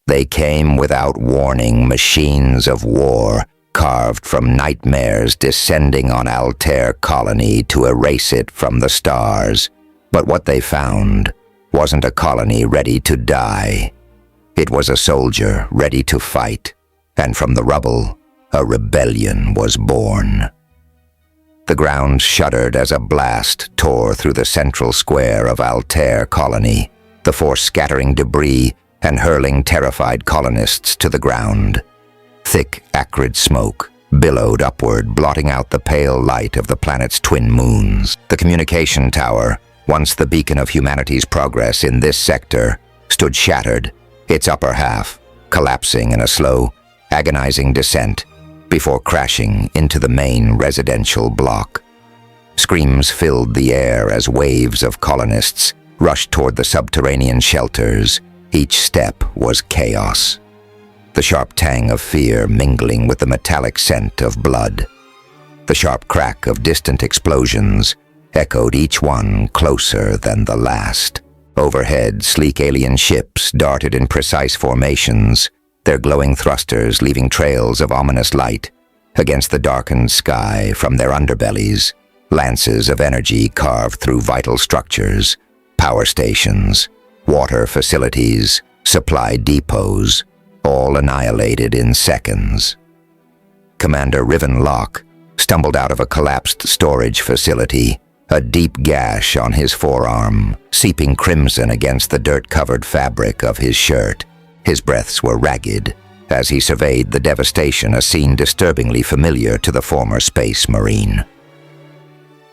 They came without warning, machines of war, carved from nightmares descending on Altair colony to erase it from the stars. But what they found wasn't a colony ready to die. It was a soldier ready to fight, and from the rubble, a rebellion was born. The ground shuddered as a blast tore through the central square of Altair colony, the force scattering debris and hurling terrified colonists to the ground. Thick, acrid smoke billowed upward, blotting out the pale light of the planet's twin moons. The communication tower, once the beacon of humanity's progress in this sector, stood shattered, its upper half collapsing in a slow, agonizing descent before crashing into the main residential block. Screams filled the air as waves of colonists rushed toward the subterranean shelters. Each step was chaos, the sharp tang of fear mingling with the metallic scent of blood. The sharp crack of distant explosions echoed, each one closer than the last. Overhead, sleek alien ships darted in precise formations, their glowing thrusters leaving trails of ominous light against the darkened sky. From their underbellies, lances of energy carved through vital structures, power stations, water facilities, supply depots, all annihilated in seconds. Commander Riven Locke stumbled out of a collapsed storage facility, a deep gash on his forearm, seeping crimson against the dirt-covered fabric of his shirt. His breaths were ragged as he surveyed the devastation, a scene disturbingly familiar to the former space marine.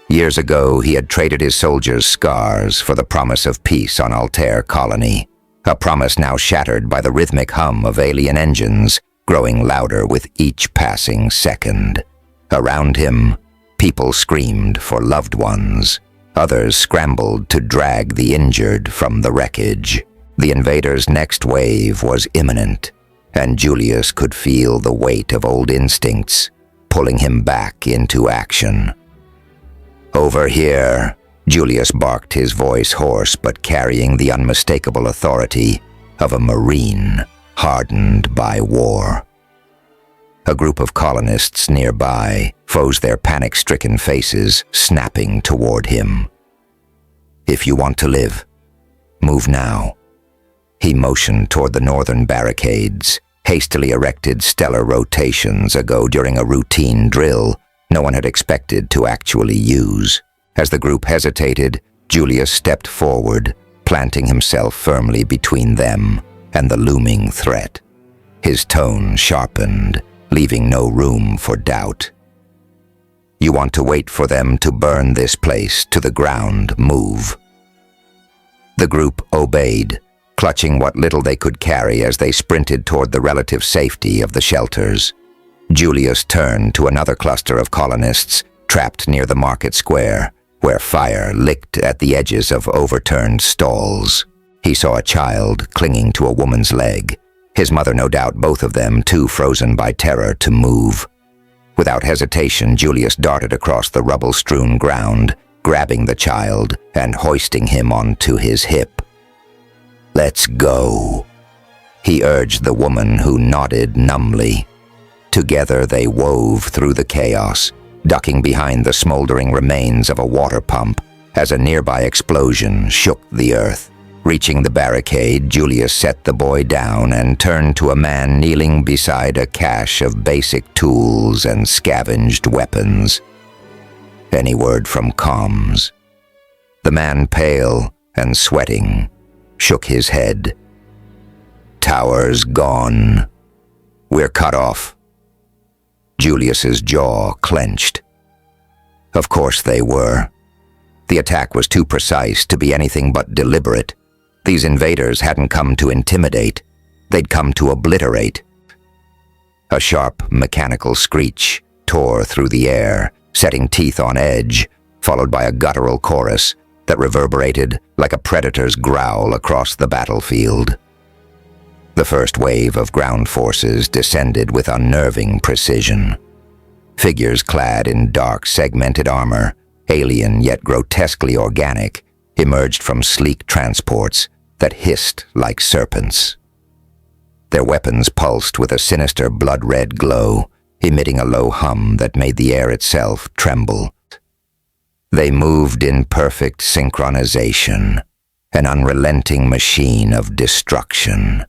Years ago, he had traded his soldiers' scars for the promise of peace on Altair colony, a promise now shattered by the rhythmic hum of alien engines, growing louder with each passing second. Around him, people screamed for loved ones. Others scrambled to drag the injured from the wreckage. The invaders' next wave was imminent, and Julius could feel the weight of old instincts pulling him back into action. "Over here," Julius barked, his voice hoarse but carrying the unmistakable authority of a Marine hardened by war. A group of colonists nearby froze their panic-stricken faces, snapping toward him. "If you want to live, move now." He motioned toward the northern barricades, hastily erected stellar rotations ago during a routine drill no one had expected to actually use. As the group hesitated, Julius stepped forward, planting himself firmly between them and the looming threat. His tone sharpened, leaving no room for doubt. "You want to wait for them to burn this place to the ground. Move." The group obeyed, clutching what little they could carry as they sprinted toward the relative safety of the shelters. Julius turned to another cluster of colonists trapped near the market square, where fire licked at the edges of overturned stalls. He saw a child clinging to a woman's leg, his mother no doubt, both of them too frozen by terror to move. Without hesitation, Julius darted across the rubble-strewn ground, grabbing the child and hoisting him onto his hip. "Let's go," he urged the woman, who nodded numbly. Together they wove through the chaos, ducking behind the smoldering remains of a water pump as a nearby explosion shook the earth. Reaching the barricade, Julius set the boy down and turned to a man kneeling beside a cache of basic tools and scavenged weapons. Any word from comms? The man, pale and sweating, shook his head. "Tower's gone. We're cut off." Julius's jaw clenched. Of course they were. The attack was too precise to be anything but deliberate. These invaders hadn't come to intimidate. They'd come to obliterate. A sharp, mechanical screech tore through the air, setting teeth on edge, followed by a guttural chorus that reverberated like a predator's growl across the battlefield. The first wave of ground forces descended with unnerving precision. Figures clad in dark, segmented armor, alien yet grotesquely organic, emerged from sleek transports that hissed like serpents. Their weapons pulsed with a sinister blood-red glow, emitting a low hum that made the air itself tremble. They moved in perfect synchronization, an unrelenting machine of destruction.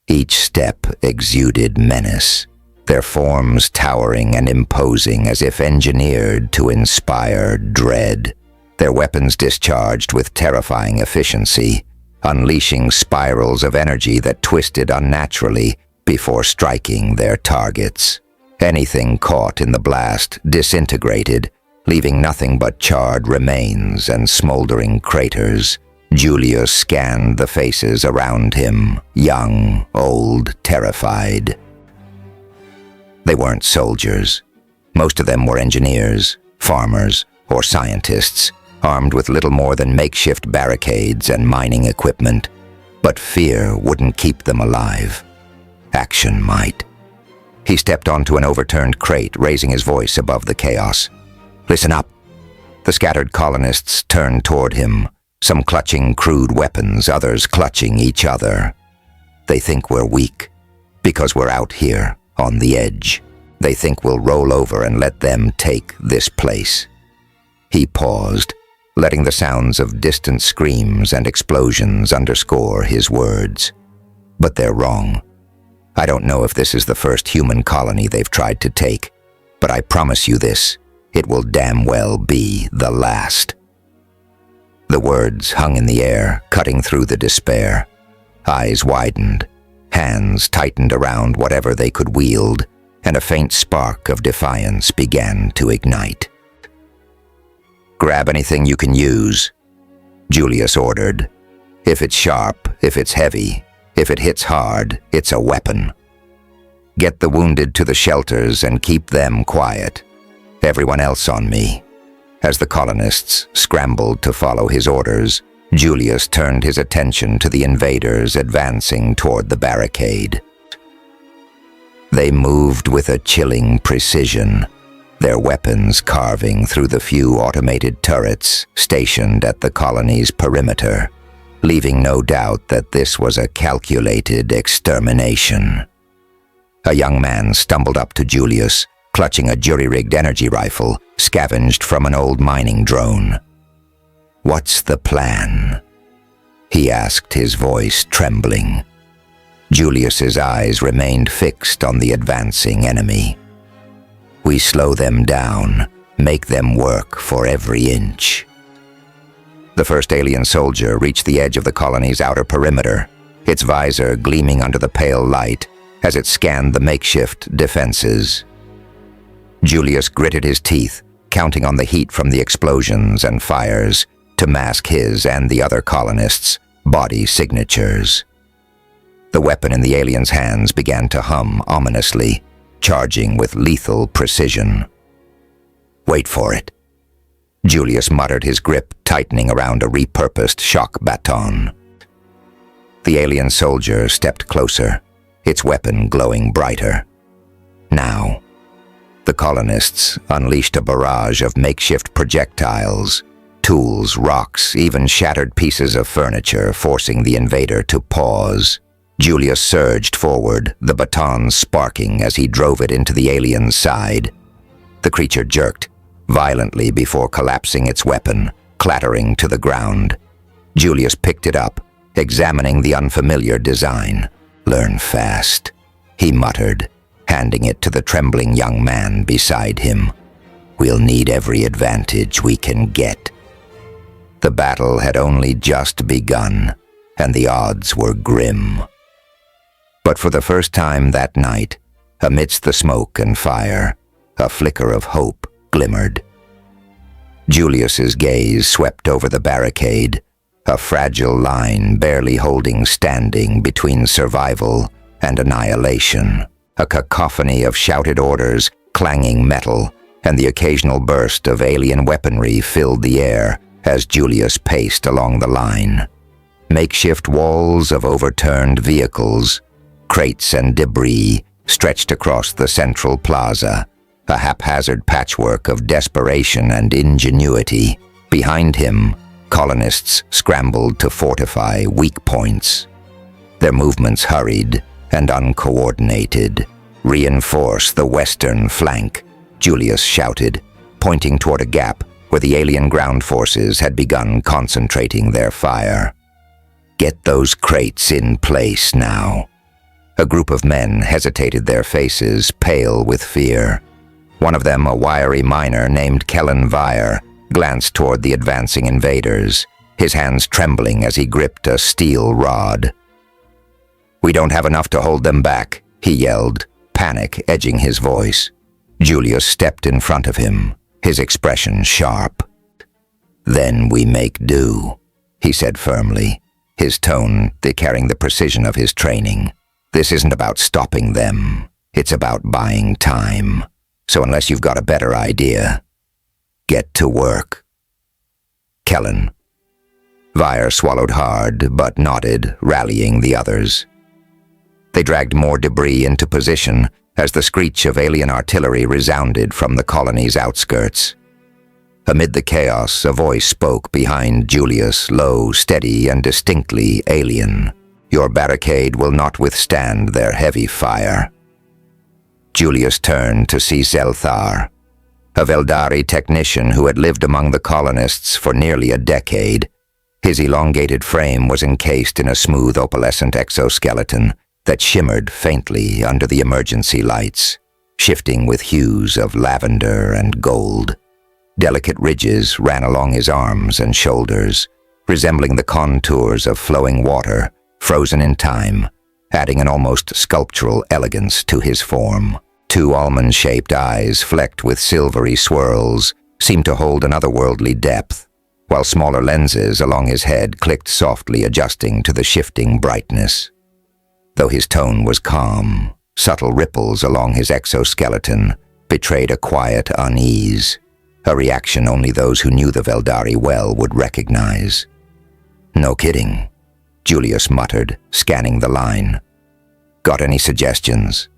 Each step exuded menace, their forms towering and imposing as if engineered to inspire dread. Their weapons discharged with terrifying efficiency, unleashing spirals of energy that twisted unnaturally before striking their targets. Anything caught in the blast disintegrated, leaving nothing but charred remains and smoldering craters. Julius scanned the faces around him, young, old, terrified. They weren't soldiers. Most of them were engineers, farmers, or scientists, armed with little more than makeshift barricades and mining equipment. But fear wouldn't keep them alive. Action might. He stepped onto an overturned crate, raising his voice above the chaos. "Listen up." The scattered colonists turned toward him, some clutching crude weapons, others clutching each other. They think we're weak, because we're out here, on the edge. They think we'll roll over and let them take this place. He paused, letting the sounds of distant screams and explosions underscore his words. But they're wrong. I don't know if this is the first human colony they've tried to take, but I promise you this, it will damn well be the last. The words hung in the air, cutting through the despair. Eyes widened, hands tightened around whatever they could wield, and a faint spark of defiance began to ignite. "Grab anything you can use," Julius ordered. "If it's sharp, if it's heavy, if it hits hard, it's a weapon. Get the wounded to the shelters and keep them quiet. Everyone else on me." As the colonists scrambled to follow his orders, Julius turned his attention to the invaders advancing toward the barricade. They moved with a chilling precision, their weapons carving through the few automated turrets stationed at the colony's perimeter, leaving no doubt that this was a calculated extermination. A young man stumbled up to Julius, clutching a jury-rigged energy rifle scavenged from an old mining drone. "What's the plan?" he asked, his voice trembling. Julius's eyes remained fixed on the advancing enemy. "We slow them down, make them work for every inch." The first alien soldier reached the edge of the colony's outer perimeter, its visor gleaming under the pale light as it scanned the makeshift defenses. Julius gritted his teeth, counting on the heat from the explosions and fires to mask his and the other colonists' body signatures. The weapon in the alien's hands began to hum ominously, charging with lethal precision. "Wait for it." Julius muttered, his grip tightening around a repurposed shock baton. The alien soldier stepped closer, its weapon glowing brighter. Now, the colonists unleashed a barrage of makeshift projectiles, tools, rocks, even shattered pieces of furniture, forcing the invader to pause. Julius surged forward, the baton sparking as he drove it into the alien's side. The creature jerked violently before collapsing its weapon, clattering to the ground. Julius picked it up, examining the unfamiliar design. "Learn fast," he muttered, handing it to the trembling young man beside him. "We'll need every advantage we can get." The battle had only just begun, and the odds were grim. But for the first time that night, amidst the smoke and fire, a flicker of hope glimmered. Julius's gaze swept over the barricade, a fragile line barely holding standing between survival and annihilation. A cacophony of shouted orders, clanging metal, and the occasional burst of alien weaponry filled the air as Julius paced along the line. Makeshift walls of overturned vehicles, crates and debris stretched across the central plaza, a haphazard patchwork of desperation and ingenuity. Behind him, colonists scrambled to fortify weak points. Their movements hurried, and uncoordinated. "Reinforce the western flank," Julius shouted, pointing toward a gap where the alien ground forces had begun concentrating their fire. "Get those crates in place now." A group of men hesitated, their faces pale with fear. One of them, a wiry miner named Kellen Vire, glanced toward the advancing invaders, his hands trembling as he gripped a steel rod. "We don't have enough to hold them back," he yelled, panic edging his voice. Julius stepped in front of him, his expression sharp. "Then we make do," he said firmly, his tone carrying the precision of his training. "This isn't about stopping them. It's about buying time. So unless you've got a better idea, get to work." "Kellen." Vire swallowed hard, but nodded, rallying the others. They dragged more debris into position as the screech of alien artillery resounded from the colony's outskirts. Amid the chaos, a voice spoke behind Julius, low, steady, and distinctly alien. "Your barricade will not withstand their heavy fire." Julius turned to see Zelthar, a Veldari technician who had lived among the colonists for nearly a decade. His elongated frame was encased in a smooth opalescent exoskeleton that shimmered faintly under the emergency lights, shifting with hues of lavender and gold. Delicate ridges ran along his arms and shoulders, resembling the contours of flowing water, frozen in time, adding an almost sculptural elegance to his form. Two almond-shaped eyes, flecked with silvery swirls, seemed to hold an otherworldly depth, while smaller lenses along his head clicked softly, adjusting to the shifting brightness. Though his tone was calm, subtle ripples along his exoskeleton betrayed a quiet unease, a reaction only those who knew the Veldari well would recognize. "No kidding," Julius muttered, scanning the line. "Got any suggestions?"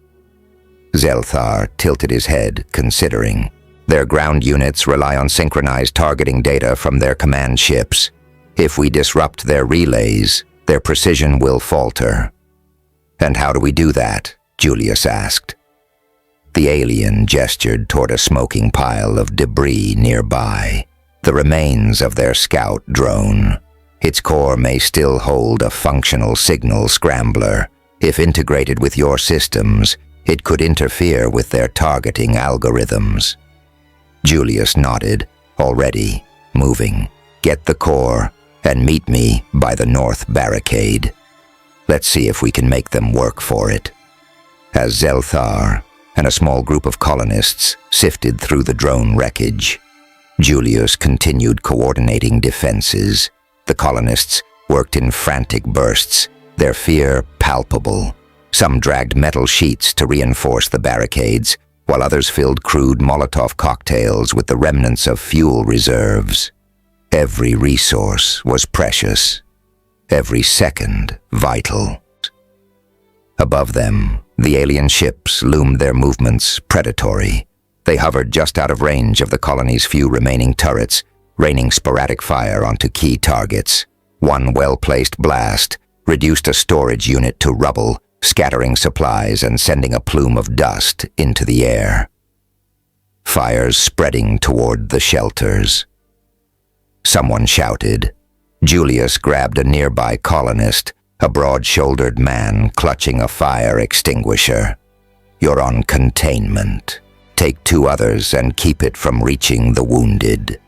Zelthar tilted his head, considering. "Their ground units rely on synchronized targeting data from their command ships. If we disrupt their relays, their precision will falter." "And how do we do that?" Julius asked. The alien gestured toward a smoking pile of debris nearby, the remains of their scout drone. Its core may still hold a functional signal scrambler. If integrated with your systems, it could interfere with their targeting algorithms. Julius nodded, already moving. "Get the core and meet me by the north barricade. Let's see if we can make them work for it." As Zelthar and a small group of colonists sifted through the drone wreckage, Julius continued coordinating defenses. The colonists worked in frantic bursts, their fear palpable. Some dragged metal sheets to reinforce the barricades, while others filled crude Molotov cocktails with the remnants of fuel reserves. Every resource was precious, every second vital. Above them, the alien ships loomed, their movements predatory. They hovered just out of range of the colony's few remaining turrets, raining sporadic fire onto key targets. One well-placed blast reduced a storage unit to rubble, scattering supplies and sending a plume of dust into the air. Fires spreading toward the shelters. Someone shouted. Julius grabbed a nearby colonist, a broad-shouldered man clutching a fire extinguisher. "You're on containment. Take two others and keep it from reaching the wounded."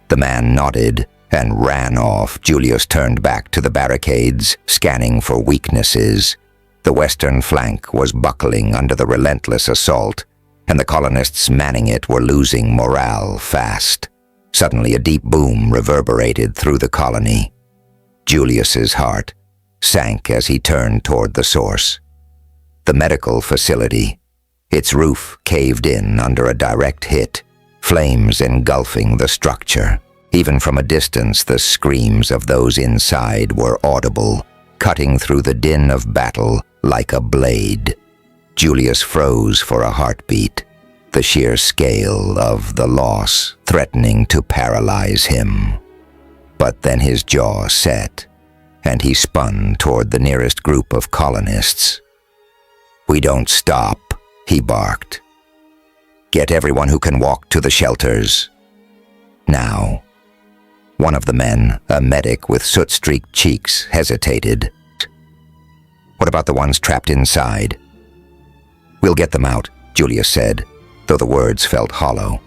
The man nodded and ran off. Julius turned back to the barricades, scanning for weaknesses. The western flank was buckling under the relentless assault, and the colonists manning it were losing morale fast. Suddenly a deep boom reverberated through the colony. Julius's heart sank as he turned toward the source. The medical facility. Its roof caved in under a direct hit, flames engulfing the structure. Even from a distance, the screams of those inside were audible, cutting through the din of battle like a blade. Julius froze for a heartbeat, the sheer scale of the loss threatening to paralyze him. But then his jaw set, and he spun toward the nearest group of colonists. "We don't stop," he barked. "Get everyone who can walk to the shelters. Now." One of the men, a medic with soot-streaked cheeks, hesitated. "What about the ones trapped inside?" "We'll get them out," Julius said, though the words felt hollow.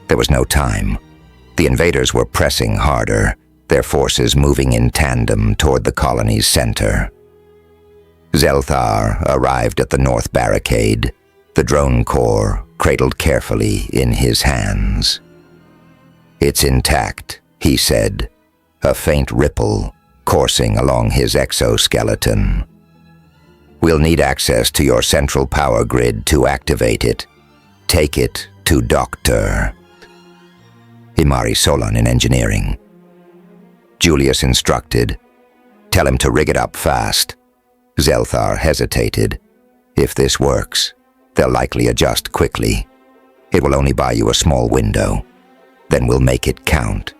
There was no time. The invaders were pressing harder, their forces moving in tandem toward the colony's center. Zelthar arrived at the north barricade, the drone core cradled carefully in his hands. "It's intact," he said, a faint ripple coursing along his exoskeleton. "We'll need access to your central power grid to activate it. Take it to Dr. Imari Solon in engineering." Julius instructed, "Tell him to rig it up fast." Zelthar hesitated. "If this works, they'll likely adjust quickly. It will only buy you a small window. Then we'll make it count."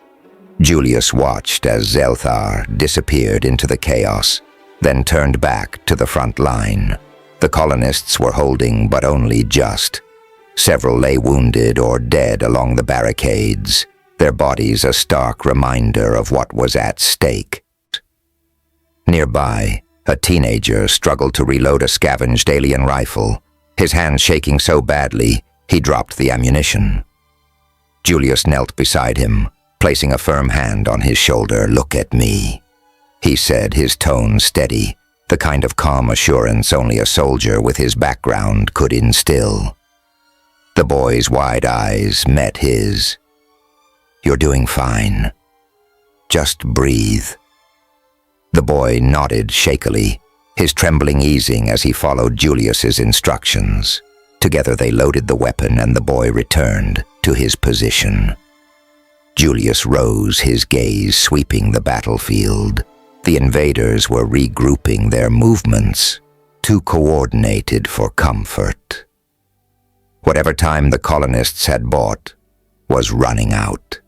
Julius watched as Zelthar disappeared into the chaos, then turned back to the front line. The colonists were holding but only just. Several lay wounded or dead along the barricades, their bodies a stark reminder of what was at stake. Nearby, a teenager struggled to reload a scavenged alien rifle, his hand shaking so badly he dropped the ammunition. Julius knelt beside him, placing a firm hand on his shoulder. "Look at me," he said, his tone steady, the kind of calm assurance only a soldier with his background could instill. The boy's wide eyes met his. "You're doing fine. Just breathe." The boy nodded shakily, his trembling easing as he followed Julius's instructions. Together they loaded the weapon and the boy returned to his position. Julius rose, his gaze sweeping the battlefield. The invaders were regrouping their movements, too coordinated for comfort. Whatever time the colonists had bought was running out.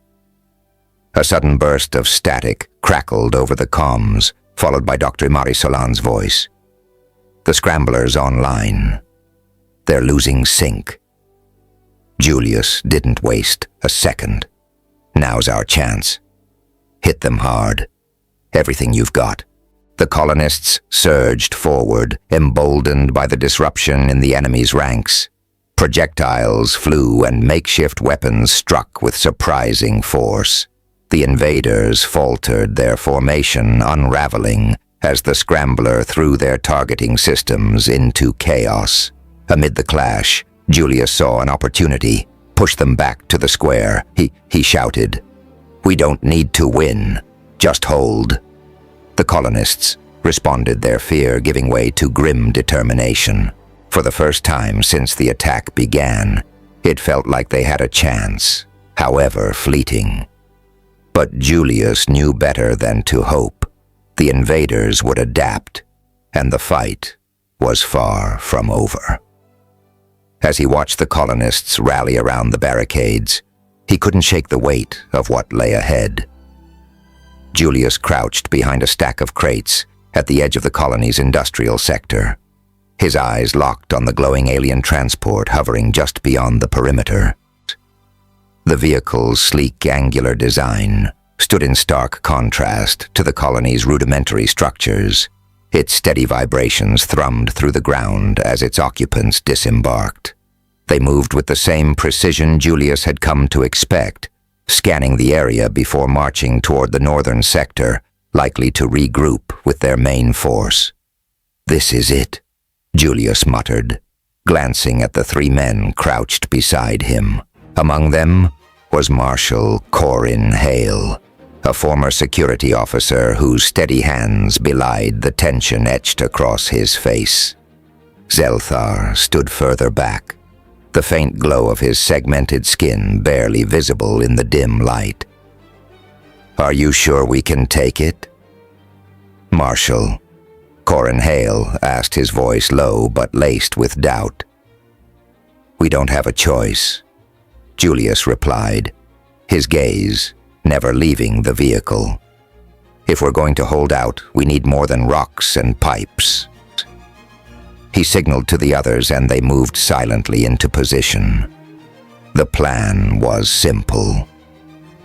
A sudden burst of static crackled over the comms, followed by Dr. Imari Solon's voice. "The scramblers online. They're losing sync." Julius didn't waste a second. "Now's our chance. Hit them hard. Everything you've got." The colonists surged forward, emboldened by the disruption in the enemy's ranks. Projectiles flew and makeshift weapons struck with surprising force. The invaders faltered, their formation unraveling as the scrambler threw their targeting systems into chaos. Amid the clash, Julius saw an opportunity. "Push them back to the square," he shouted. "We don't need to win. Just hold." The colonists responded, their fear giving way to grim determination. For the first time since the attack began, it felt like they had a chance, however fleeting. But Julius knew better than to hope. The invaders would adapt, and the fight was far from over. As he watched the colonists rally around the barricades, he couldn't shake the weight of what lay ahead. Julius crouched behind a stack of crates at the edge of the colony's industrial sector, his eyes locked on the glowing alien transport hovering just beyond the perimeter. The vehicle's sleek, angular design stood in stark contrast to the colony's rudimentary structures. Its steady vibrations thrummed through the ground as its occupants disembarked. They moved with the same precision Julius had come to expect, scanning the area before marching toward the northern sector, likely to regroup with their main force. "This is it," Julius muttered, glancing at the three men crouched beside him. Among them was Marshal Corin Hale, a former security officer whose steady hands belied the tension etched across his face. Zelthar stood further back, the faint glow of his segmented skin barely visible in the dim light. "Are you sure we can take it?" "Marshal," Corin Hale asked, his voice low but laced with doubt. "We don't have a choice," Julius replied, his gaze never leaving the vehicle. "If we're going to hold out, we need more than rocks and pipes." He signaled to the others and they moved silently into position. The plan was simple.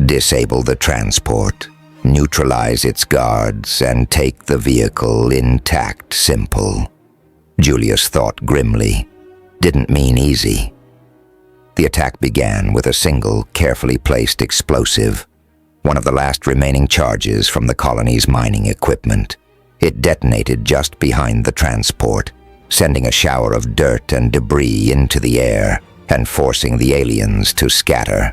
Disable the transport, neutralize its guards, and take the vehicle intact. Simple. Julius thought grimly. Didn't mean easy. The attack began with a single, carefully placed explosive, one of the last remaining charges from the colony's mining equipment. It detonated just behind the transport, sending a shower of dirt and debris into the air and forcing the aliens to scatter.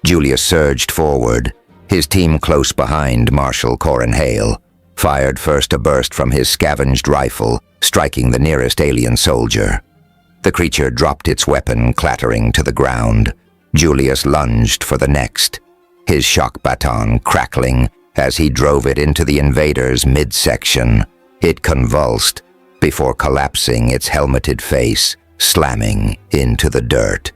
Julius surged forward, his team close behind Marshal Corin Hale, fired first a burst from his scavenged rifle, striking the nearest alien soldier. The creature dropped its weapon, clattering to the ground. Julius lunged for the next, his shock baton crackling as he drove it into the invader's midsection. It convulsed before collapsing, its helmeted face slamming into the dirt.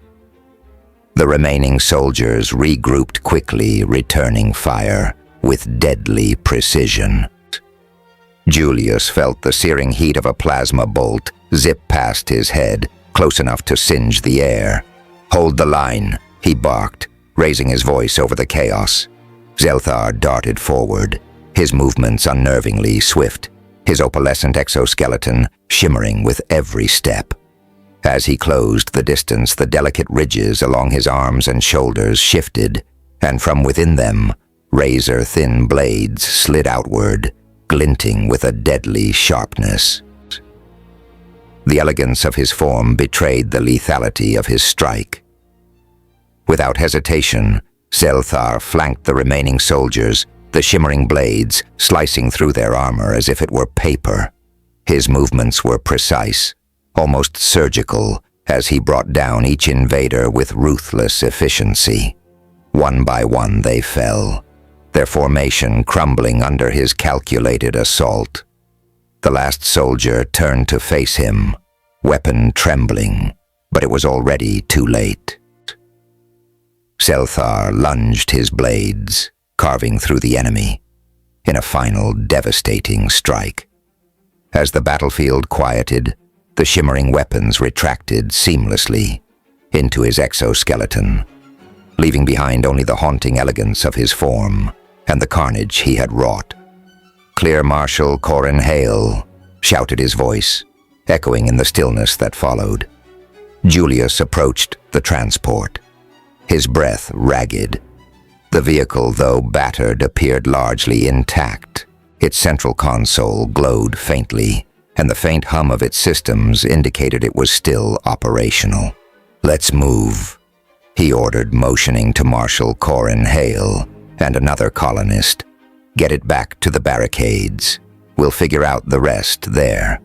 The remaining soldiers regrouped quickly, returning fire with deadly precision. Julius felt the searing heat of a plasma bolt zip past his head, close enough to singe the air. "Hold the line," he barked, raising his voice over the chaos. Zelthar darted forward, his movements unnervingly swift, his opalescent exoskeleton shimmering with every step. As he closed the distance, the delicate ridges along his arms and shoulders shifted, and from within them, razor-thin blades slid outward, glinting with a deadly sharpness. The elegance of his form betrayed the lethality of his strike. Without hesitation, Zelthar flanked the remaining soldiers, the shimmering blades slicing through their armor as if it were paper. His movements were precise, almost surgical, as he brought down each invader with ruthless efficiency. One by one they fell, their formation crumbling under his calculated assault. The last soldier turned to face him, weapon trembling, but it was already too late. Zelthar lunged his blades, carving through the enemy, in a final devastating strike. As the battlefield quieted, the shimmering weapons retracted seamlessly into his exoskeleton, leaving behind only the haunting elegance of his form and the carnage he had wrought. "Clear, Marshal Corin Hale," shouted his voice, echoing in the stillness that followed. Julius approached the transport, his breath ragged. The vehicle, though battered, appeared largely intact. Its central console glowed faintly, and the faint hum of its systems indicated it was still operational. "Let's move," he ordered, motioning to Marshal Corin Hale and another colonist. "Get it back to the barricades. We'll figure out the rest there."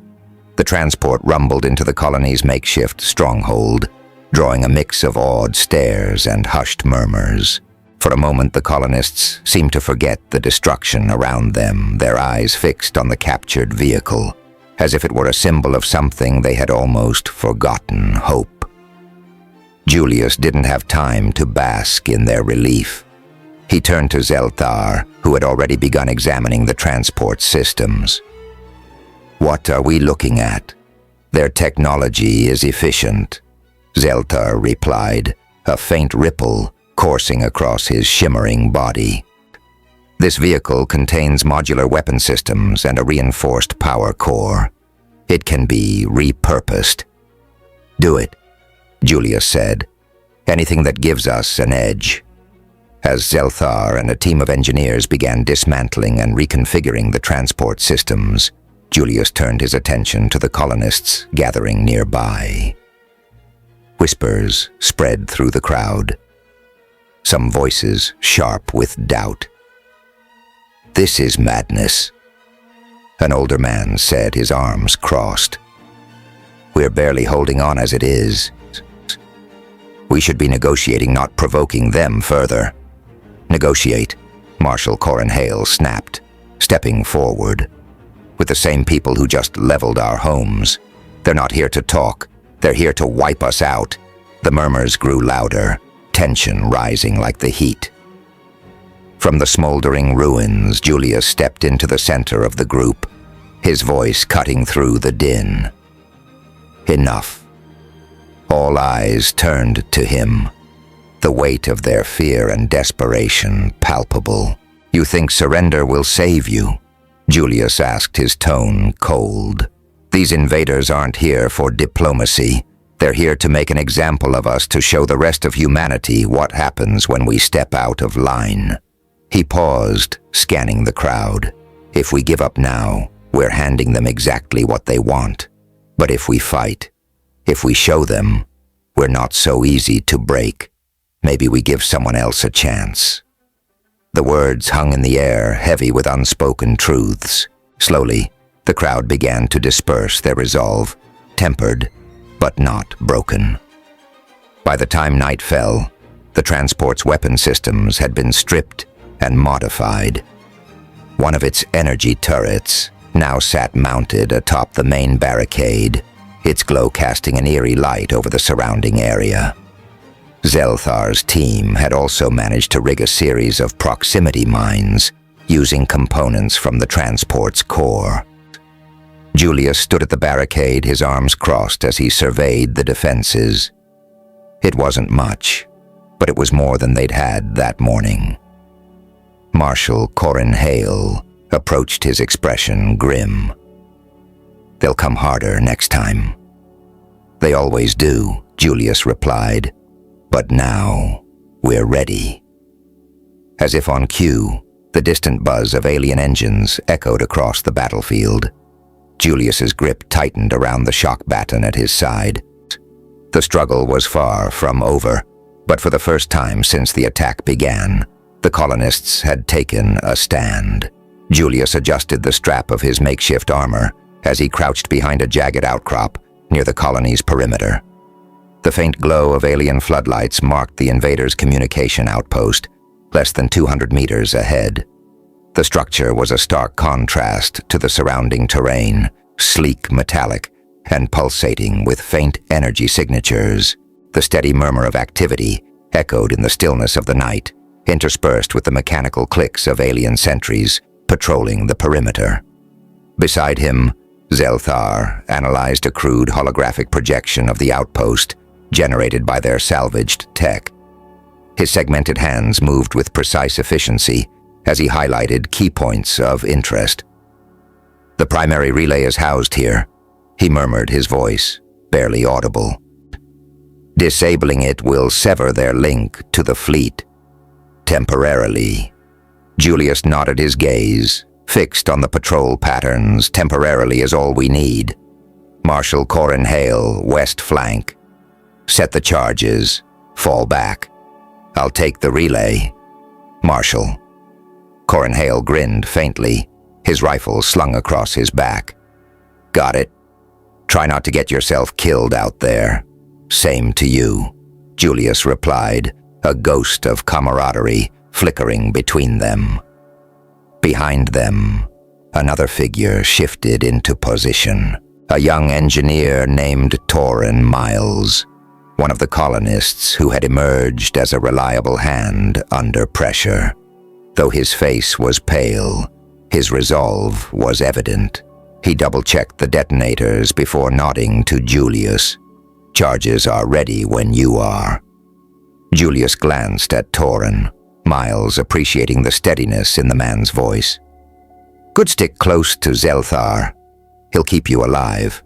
The transport rumbled into the colony's makeshift stronghold, drawing a mix of awed stares and hushed murmurs. For a moment the colonists seemed to forget the destruction around them, their eyes fixed on the captured vehicle, as if it were a symbol of something they had almost forgotten: hope. Julius didn't have time to bask in their relief. He turned to Zelthar, who had already begun examining the transport systems. "What are we looking at? Their technology is efficient," Zelthar replied, a faint ripple coursing across his shimmering body. "This vehicle contains modular weapon systems and a reinforced power core. It can be repurposed." "Do it," Julius said. "Anything that gives us an edge." As Zelthar and a team of engineers began dismantling and reconfiguring the transport systems, Julius turned his attention to the colonists gathering nearby. Whispers spread through the crowd, some voices sharp with doubt. "This is madness," an older man said, his arms crossed. "We're barely holding on as it is. We should be negotiating, not provoking them further." "Negotiate," Marshal Corin Hale snapped, stepping forward. "With the same people who just leveled our homes. They're not here to talk. They're here to wipe us out." The murmurs grew louder, tension rising like the heat. From the smoldering ruins, Julius stepped into the center of the group, his voice cutting through the din. Enough. All eyes turned to him, the weight of their fear and desperation palpable. "You think surrender will save you?" Julius asked, his tone cold. "These invaders aren't here for diplomacy. They're here to make an example of us, to show the rest of humanity what happens when we step out of line." He paused, scanning the crowd. "If we give up now, we're handing them exactly what they want. But if we fight, if we show them, we're not so easy to break. Maybe we give someone else a chance." The words hung in the air, heavy with unspoken truths. Slowly, the crowd began to disperse, their resolve tempered, but not broken. By the time night fell, the transport's weapon systems had been stripped and modified. One of its energy turrets now sat mounted atop the main barricade, its glow casting an eerie light over the surrounding area. Zelthar's team had also managed to rig a series of proximity mines, using components from the transport's core. Julius stood at the barricade, his arms crossed as he surveyed the defenses. It wasn't much, but it was more than they'd had that morning. Marshal Corin Hale approached, his expression grim. "They'll come harder next time." "They always do," Julius replied. "But now, we're ready." As if on cue, the distant buzz of alien engines echoed across the battlefield. Julius's grip tightened around the shock baton at his side. The struggle was far from over, but for the first time since the attack began, the colonists had taken a stand. Julius adjusted the strap of his makeshift armor as he crouched behind a jagged outcrop near the colony's perimeter. The faint glow of alien floodlights marked the invaders' communication outpost, less than 200 meters ahead. The structure was a stark contrast to the surrounding terrain, sleek, metallic, and pulsating with faint energy signatures. The steady murmur of activity echoed in the stillness of the night, interspersed with the mechanical clicks of alien sentries patrolling the perimeter. Beside him, Zelthar analyzed a crude holographic projection of the outpost generated by their salvaged tech. His segmented hands moved with precise efficiency as he highlighted key points of interest. "The primary relay is housed here," he murmured, his voice barely audible. "Disabling it will sever their link to the fleet. Temporarily." Julius nodded, his gaze fixed on the patrol patterns. "Temporarily is all we need." Marshal Corin Hale, west flank. "Set the charges. Fall back. I'll take the relay." "Marshal." Corin Hale grinned faintly, his rifle slung across his back. "Got it. Try not to get yourself killed out there." "Same to you," Julius replied, a ghost of camaraderie flickering between them. Behind them, another figure shifted into position. A young engineer named Torin Miles, one of the colonists who had emerged as a reliable hand under pressure. Though his face was pale, his resolve was evident. He double-checked the detonators before nodding to Julius. "Charges are ready when you are." Julius glanced at Torin, Miles appreciating the steadiness in the man's voice. "Good, stick close to Zelthar. He'll keep you alive."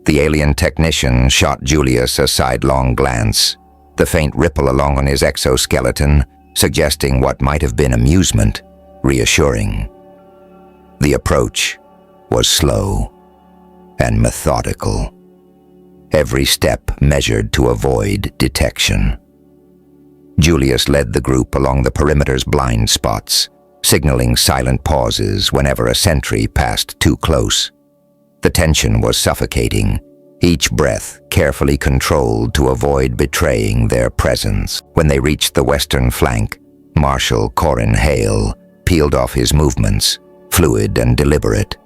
The alien technician shot Julius a sidelong glance, the faint ripple along on his exoskeleton suggesting what might have been amusement, reassuring. The approach was slow and methodical, every step measured to avoid detection. Julius led the group along the perimeter's blind spots, signaling silent pauses whenever a sentry passed too close. The tension was suffocating, each breath carefully controlled to avoid betraying their presence. When they reached the western flank, Marshal Corin Hale peeled off his movements, fluid and deliberate.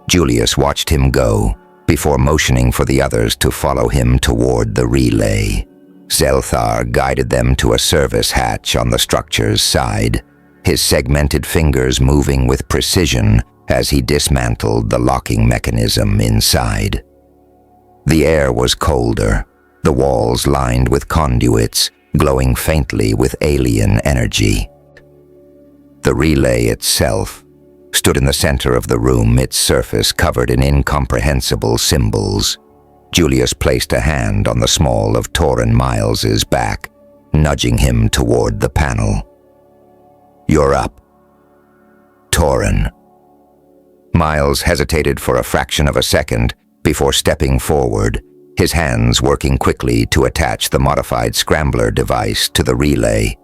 Julius watched him go, before motioning for the others to follow him toward the relay. Zelthar guided them to a service hatch on the structure's side, his segmented fingers moving with precision as he dismantled the locking mechanism inside. The air was colder, the walls lined with conduits, glowing faintly with alien energy. The relay itself stood in the center of the room, its surface covered in incomprehensible symbols. Julius placed a hand on the small of Torin Miles's back, nudging him toward the panel. "You're up." "Torin." Miles hesitated for a fraction of a second before stepping forward, his hands working quickly to attach the modified scrambler device to the relay.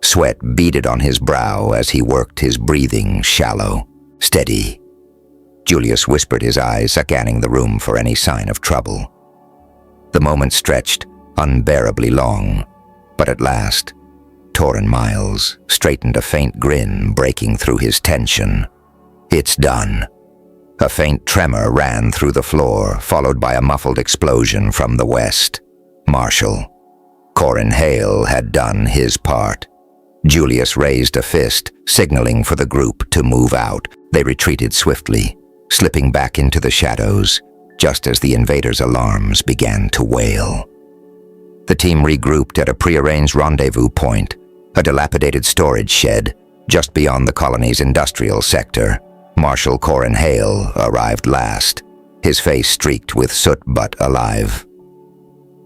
Sweat beaded on his brow as he worked his breathing shallow. "Steady." Julius whispered, his eyes scanning the room for any sign of trouble. The moment stretched unbearably long, but at last, Torin Miles straightened, a faint grin breaking through his tension. "It's done." A faint tremor ran through the floor, followed by a muffled explosion from the west. Marshall. Corin Hale had done his part. Julius raised a fist, signaling for the group to move out. They retreated swiftly, slipping back into the shadows, just as the invaders' alarms began to wail. The team regrouped at a prearranged rendezvous point, a dilapidated storage shed just beyond the colony's industrial sector. Marshal Corin Hale arrived last, his face streaked with soot but alive.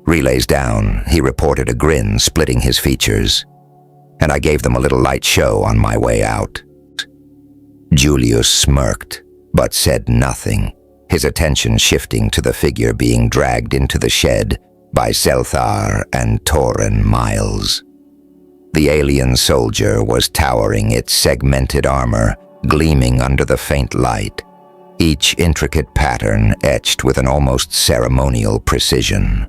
"Relays down," he reported, a grin splitting his features. "And I gave them a little light show on my way out." Julius smirked, but said nothing, his attention shifting to the figure being dragged into the shed by Zelthar and Torin Miles. The alien soldier was towering, its segmented armor gleaming under the faint light, each intricate pattern etched with an almost ceremonial precision.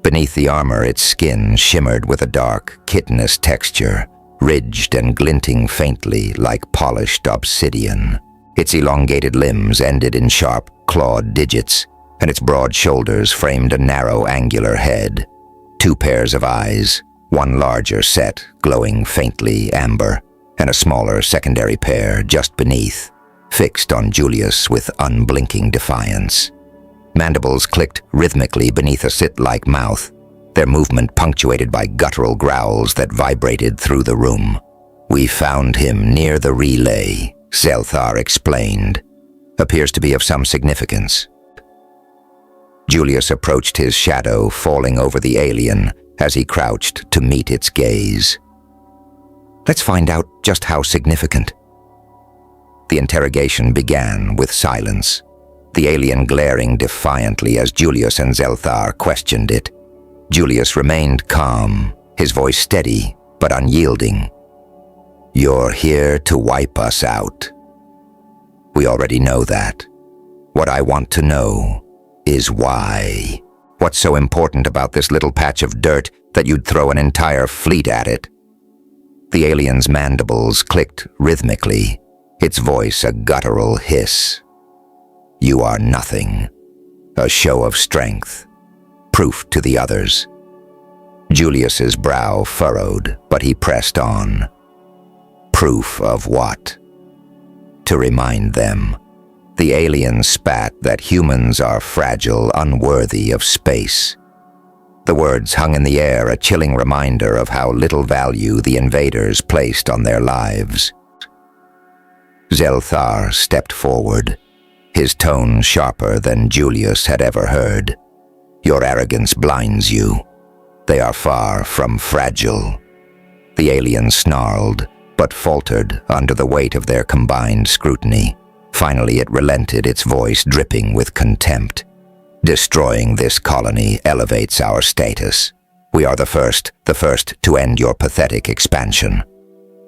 Beneath the armor, its skin shimmered with a dark, chitinous texture, ridged and glinting faintly like polished obsidian. Its elongated limbs ended in sharp, clawed digits, and its broad shoulders framed a narrow, angular head. Two pairs of eyes, one larger set, glowing faintly amber, and a smaller secondary pair just beneath, fixed on Julius with unblinking defiance. Mandibles clicked rhythmically beneath a slit-like mouth, their movement punctuated by guttural growls that vibrated through the room. "We found him near the relay," Zelthar explained. "Appears to be of some significance." Julius approached his shadow, falling over the alien as he crouched to meet its gaze. "Let's find out just how significant." The interrogation began with silence, the alien glaring defiantly as Julius and Zelthar questioned it. Julius remained calm, his voice steady but unyielding. "You're here to wipe us out." "We already know that. What I want to know is why. What's so important about this little patch of dirt that you'd throw an entire fleet at it?" The alien's mandibles clicked rhythmically, its voice a guttural hiss. "You are nothing. A show of strength. Proof to the others." Julius's brow furrowed, but he pressed on. "Proof of what?" "To remind them." The alien spat, "that humans are fragile, unworthy of space." The words hung in the air, a chilling reminder of how little value the invaders placed on their lives. Zelthar stepped forward, his tone sharper than Julius had ever heard. "Your arrogance blinds you. They are far from fragile." The alien snarled, but faltered under the weight of their combined scrutiny. Finally it relented, its voice dripping with contempt. "Destroying this colony elevates our status. We are the first to end your pathetic expansion."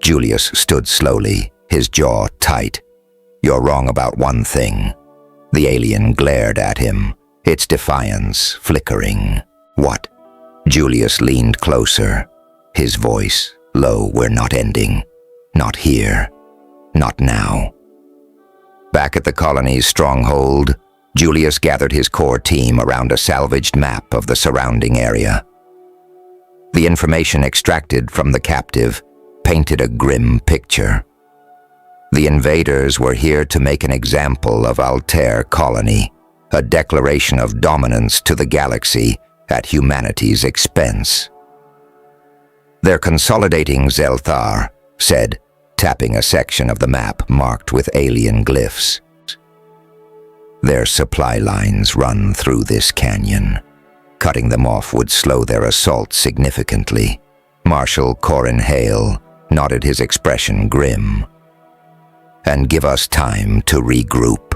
Julius stood slowly, his jaw tight. "You're wrong about one thing." The alien glared at him, its defiance flickering. "What?" Julius leaned closer, his voice low. "We're not ending. Not here. Not now." Back at the colony's stronghold, Julius gathered his core team around a salvaged map of the surrounding area. The information extracted from the captive painted a grim picture. The invaders were here to make an example of Altair colony, a declaration of dominance to the galaxy at humanity's expense. "They're consolidating Zelthar," said, tapping a section of the map marked with alien glyphs. "Their supply lines run through this canyon. Cutting them off would slow their assault significantly." Marshal Corin Hale nodded, his expression grim. "And give us time to regroup."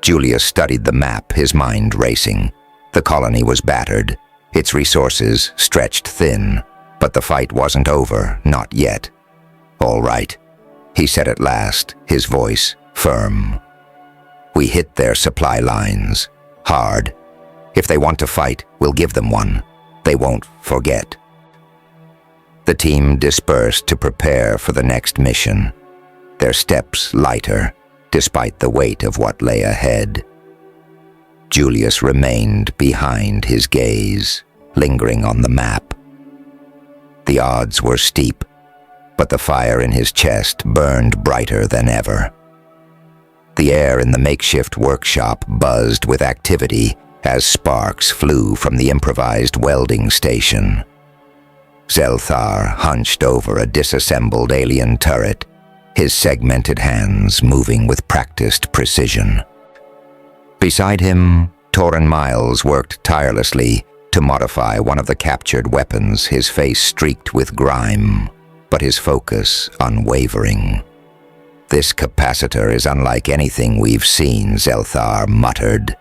Julius studied the map, his mind racing. The colony was battered, its resources stretched thin, but the fight wasn't over, not yet. "All right," he said at last, his voice firm. "We hit their supply lines. Hard. If they want to fight, we'll give them one. They won't forget." The team dispersed to prepare for the next mission, their steps lighter, despite the weight of what lay ahead. Julius remained behind, his gaze lingering on the map. The odds were steep, but the fire in his chest burned brighter than ever. The air in the makeshift workshop buzzed with activity as sparks flew from the improvised welding station. Zelthar hunched over a disassembled alien turret, his segmented hands moving with practiced precision. Beside him, Torin Miles worked tirelessly to modify one of the captured weapons, his face streaked with grime, but his focus unwavering. "This capacitor is unlike anything we've seen," Zelthar muttered,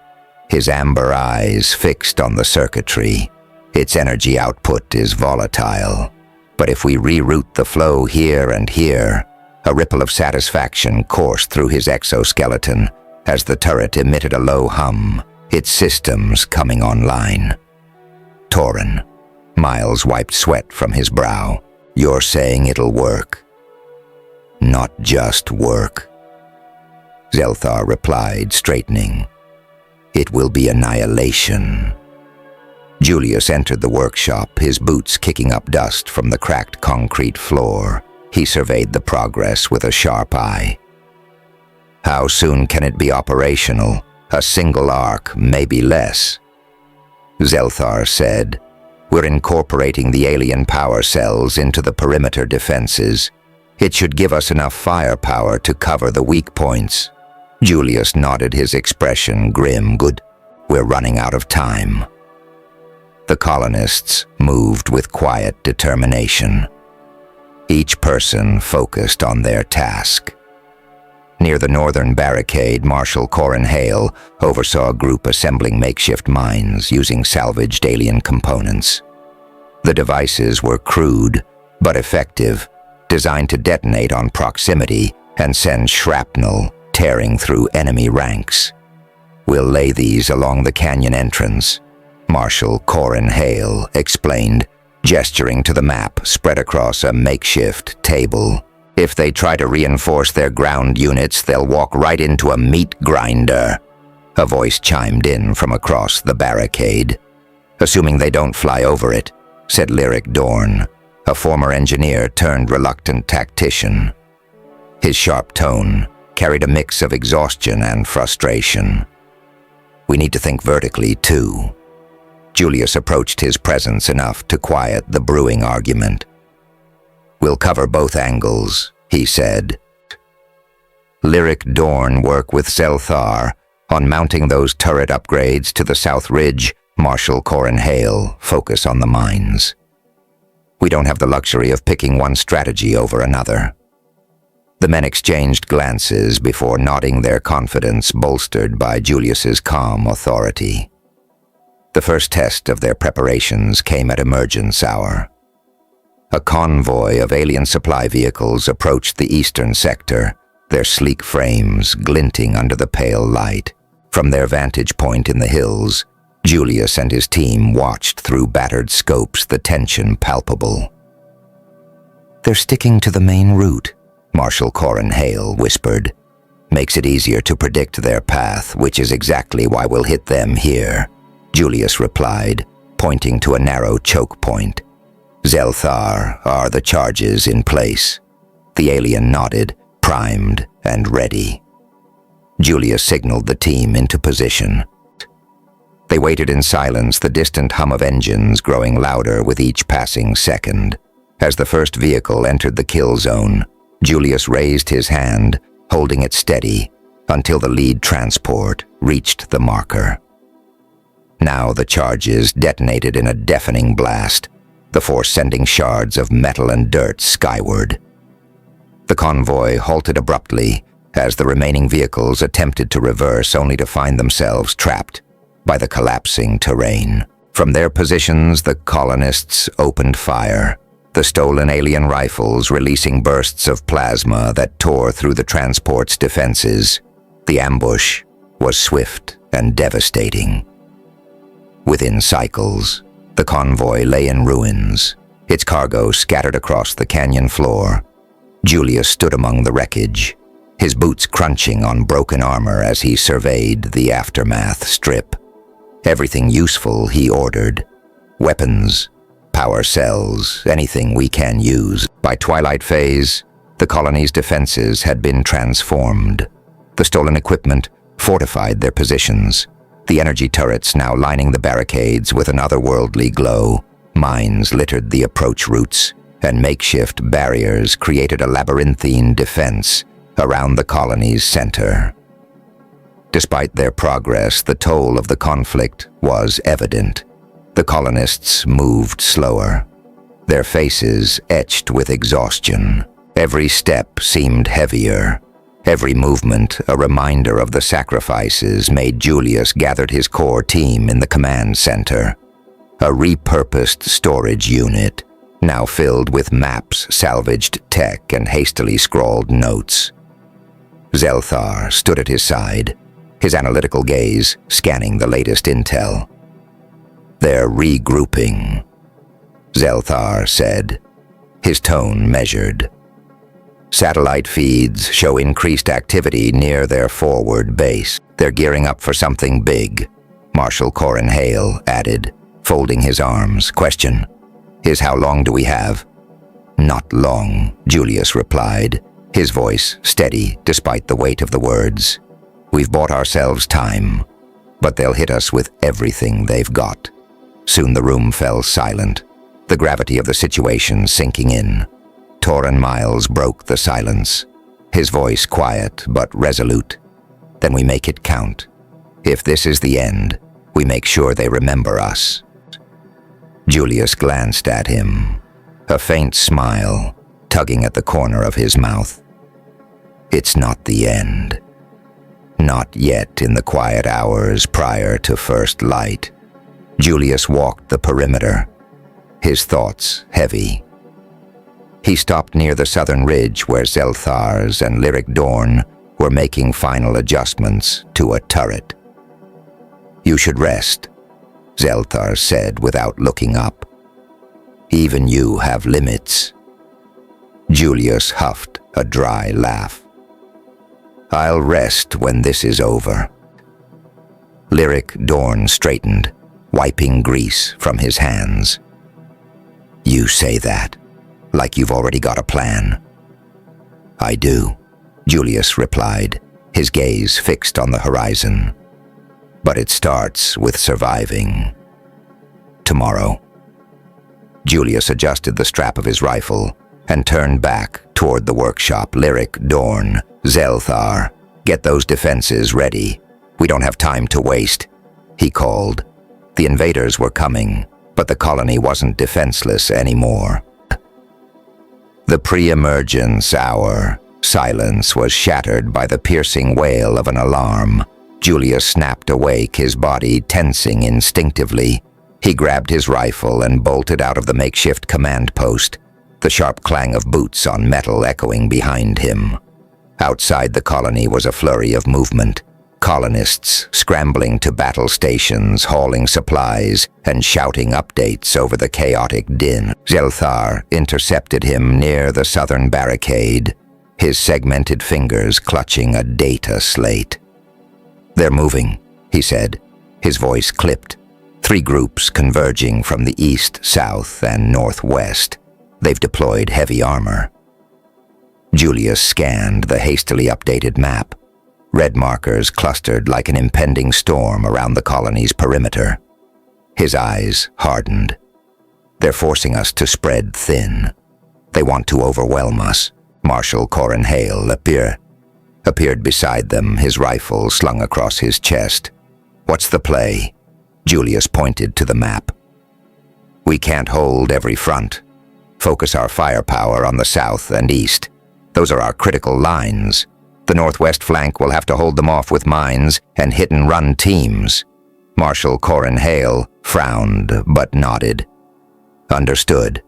his amber eyes fixed on the circuitry. "Its energy output is volatile, but if we reroute the flow here and here..." A ripple of satisfaction coursed through his exoskeleton as the turret emitted a low hum, its systems coming online. "Torin," Miles wiped sweat from his brow, "you're saying it'll work?" "Not just work," Zelthar replied, straightening. "It will be annihilation." Julius entered the workshop, his boots kicking up dust from the cracked concrete floor. He surveyed the progress with a sharp eye. "How soon can it be operational? A single arc, maybe less." Zelthar said, "We're incorporating the alien power cells into the perimeter defenses. It should give us enough firepower to cover the weak points." Julius nodded, his expression grim. "Good. We're running out of time." The colonists moved with quiet determination, each person focused on their task. Near the northern barricade, Marshal Corin Hale oversaw a group assembling makeshift mines using salvaged alien components. The devices were crude, but effective, designed to detonate on proximity and send shrapnel tearing through enemy ranks. "We'll lay these along the canyon entrance," Marshal Corin Hale explained, gesturing to the map spread across a makeshift table. "If they try to reinforce their ground units, they'll walk right into a meat grinder." A voice chimed in from across the barricade. "Assuming they don't fly over it," said Lyric Dorn, a former engineer turned reluctant tactician. His sharp tone carried a mix of exhaustion and frustration. "We need to think vertically, too." Julius approached his presence enough to quiet the brewing argument. "We'll cover both angles," he said. Lyric Dorn work with Zelthar on mounting those turret upgrades to the South Ridge. Marshal Corin Hale focus on the mines. "We don't have the luxury of picking one strategy over another." The men exchanged glances before nodding, their confidence bolstered by Julius's calm authority. The first test of their preparations came at emergence hour. A convoy of alien supply vehicles approached the eastern sector, their sleek frames glinting under the pale light. From their vantage point in the hills, Julius and his team watched through battered scopes, the tension palpable. "They're sticking to the main route," Marshal Corin Hale whispered. "Makes it easier to predict their path, which is exactly why we'll hit them here," Julius replied, pointing to a narrow choke point. "Zelthar, are the charges in place?" The alien nodded, primed and ready. Julius signaled the team into position. They waited in silence, the distant hum of engines growing louder with each passing second. As the first vehicle entered the kill zone, Julius raised his hand, holding it steady, until the lead transport reached the marker. Now the charges detonated in a deafening blast, the force sending shards of metal and dirt skyward. The convoy halted abruptly as the remaining vehicles attempted to reverse, only to find themselves trapped by the collapsing terrain. From their positions, the colonists opened fire, the stolen alien rifles releasing bursts of plasma that tore through the transport's defenses. The ambush was swift and devastating. Within cycles, the convoy lay in ruins, its cargo scattered across the canyon floor. Julius stood among the wreckage, his boots crunching on broken armor as he surveyed the aftermath strip. Everything useful he ordered: weapons, power cells, anything we can use. By twilight phase, the colony's defenses had been transformed. The stolen equipment fortified their positions, the energy turrets now lining the barricades with an otherworldly glow. Mines littered the approach routes, and makeshift barriers created a labyrinthine defense around the colony's center. Despite their progress, the toll of the conflict was evident. The colonists moved slower, their faces etched with exhaustion. Every step seemed heavier, every movement a reminder of the sacrifices made. Julius gathered his core team in the command center, a repurposed storage unit, now filled with maps, salvaged tech, and hastily scrawled notes. Zelthar stood at his side, his analytical gaze scanning the latest intel. "They're regrouping," Zelthar said, his tone measured. "Satellite feeds show increased activity near their forward base. They're gearing up for something big," Marshal Corin Hale added, folding his arms. "Question is, how long do we have?" "Not long," Julius replied, his voice steady despite the weight of the words. "We've bought ourselves time, but they'll hit us with everything they've got." Soon the room fell silent, the gravity of the situation sinking in. Torrin Miles broke the silence, his voice quiet but resolute. "Then we make it count. If this is the end, we make sure they remember us." Julius glanced at him, a faint smile tugging at the corner of his mouth. "It's not the end. Not yet." In the quiet hours prior to first light, Julius walked the perimeter, his thoughts heavy. He stopped near the southern ridge where Zelthars and Lyric Dorn were making final adjustments to a turret. "You should rest," Zelthar said without looking up. "Even you have limits." Julius huffed a dry laugh. "I'll rest when this is over." Lyric Dorn straightened, wiping grease from his hands. "You say that like you've already got a plan." "I do," Julius replied, his gaze fixed on the horizon. "But it starts with surviving. Tomorrow." Julius adjusted the strap of his rifle and turned back toward the workshop. "Lyric Dorn, Zelthar, get those defenses ready. We don't have time to waste," he called. The invaders were coming, but the colony wasn't defenseless anymore. The pre-emergence hour silence was shattered by the piercing wail of an alarm. Julius snapped awake, his body tensing instinctively. He grabbed his rifle and bolted out of the makeshift command post, the sharp clang of boots on metal echoing behind him. Outside the colony was a flurry of movement. Colonists scrambling to battle stations, hauling supplies, and shouting updates over the chaotic din. Zelthar intercepted him near the southern barricade, his segmented fingers clutching a data slate. "They're moving," he said, his voice clipped. "3 groups converging from the east, south, and northwest. They've deployed heavy armor." Julius scanned the hastily updated map. Red markers clustered like an impending storm around the colony's perimeter. His eyes hardened. They're forcing us to spread thin. They want to overwhelm us. Marshal Corin Hale appeared beside them, his rifle slung across his chest. What's the play? Julius pointed to the map. We can't hold every front. Focus our firepower on the south and east. Those are our critical lines. The northwest flank will have to hold them off with mines and hit-and-run teams. Marshal Corin Hale frowned but nodded. Understood.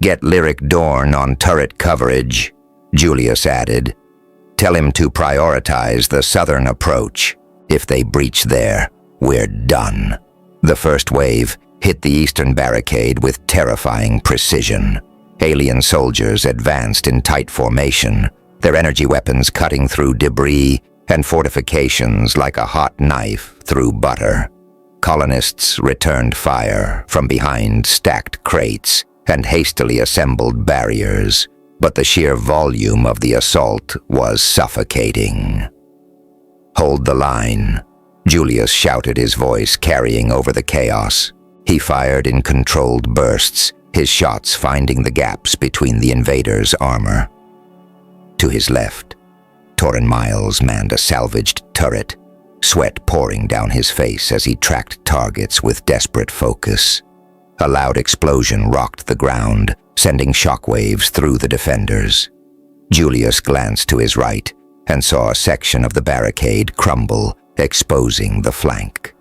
Get Lyric Dorn on turret coverage, Julius added. Tell him to prioritize the southern approach. If they breach there, we're done. The first wave hit the eastern barricade with terrifying precision. Alien soldiers advanced in tight formation, their energy weapons cutting through debris and fortifications like a hot knife through butter. Colonists returned fire from behind stacked crates and hastily assembled barriers, but the sheer volume of the assault was suffocating. Hold the line, Julius shouted, his voice carrying over the chaos. He fired in controlled bursts, his shots finding the gaps between the invaders' armor. To his left, Torrin Miles manned a salvaged turret, sweat pouring down his face as he tracked targets with desperate focus. A loud explosion rocked the ground, sending shockwaves through the defenders. Julius glanced to his right and saw a section of the barricade crumble, exposing the flank.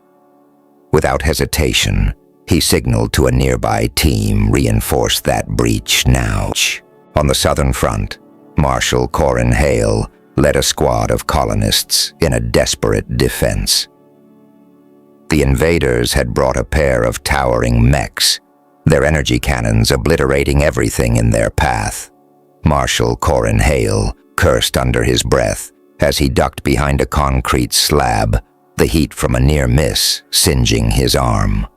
Without hesitation, he signaled to a nearby team reinforce that breach now. On the southern front, Marshal Corin Hale led a squad of colonists in a desperate defense. The invaders had brought a pair of towering mechs, their energy cannons obliterating everything in their path. Marshal Corin Hale cursed under his breath as he ducked behind a concrete slab, the heat from a near miss singeing his arm.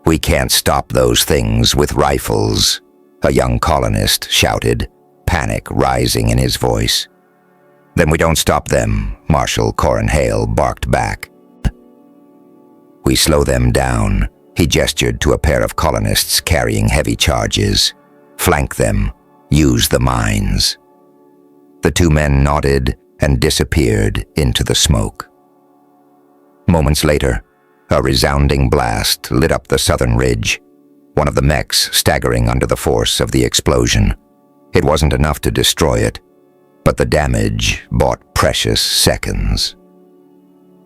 We can't stop those things with rifles, a young colonist shouted, panic rising in his voice. Then we don't stop them, Marshal Corin Hale barked back. We slow them down, he gestured to a pair of colonists carrying heavy charges. Flank them, use the mines. The two men nodded and disappeared into the smoke. Moments later, a resounding blast lit up the southern ridge, one of the mechs staggering under the force of the explosion. It wasn't enough to destroy it, but the damage bought precious seconds.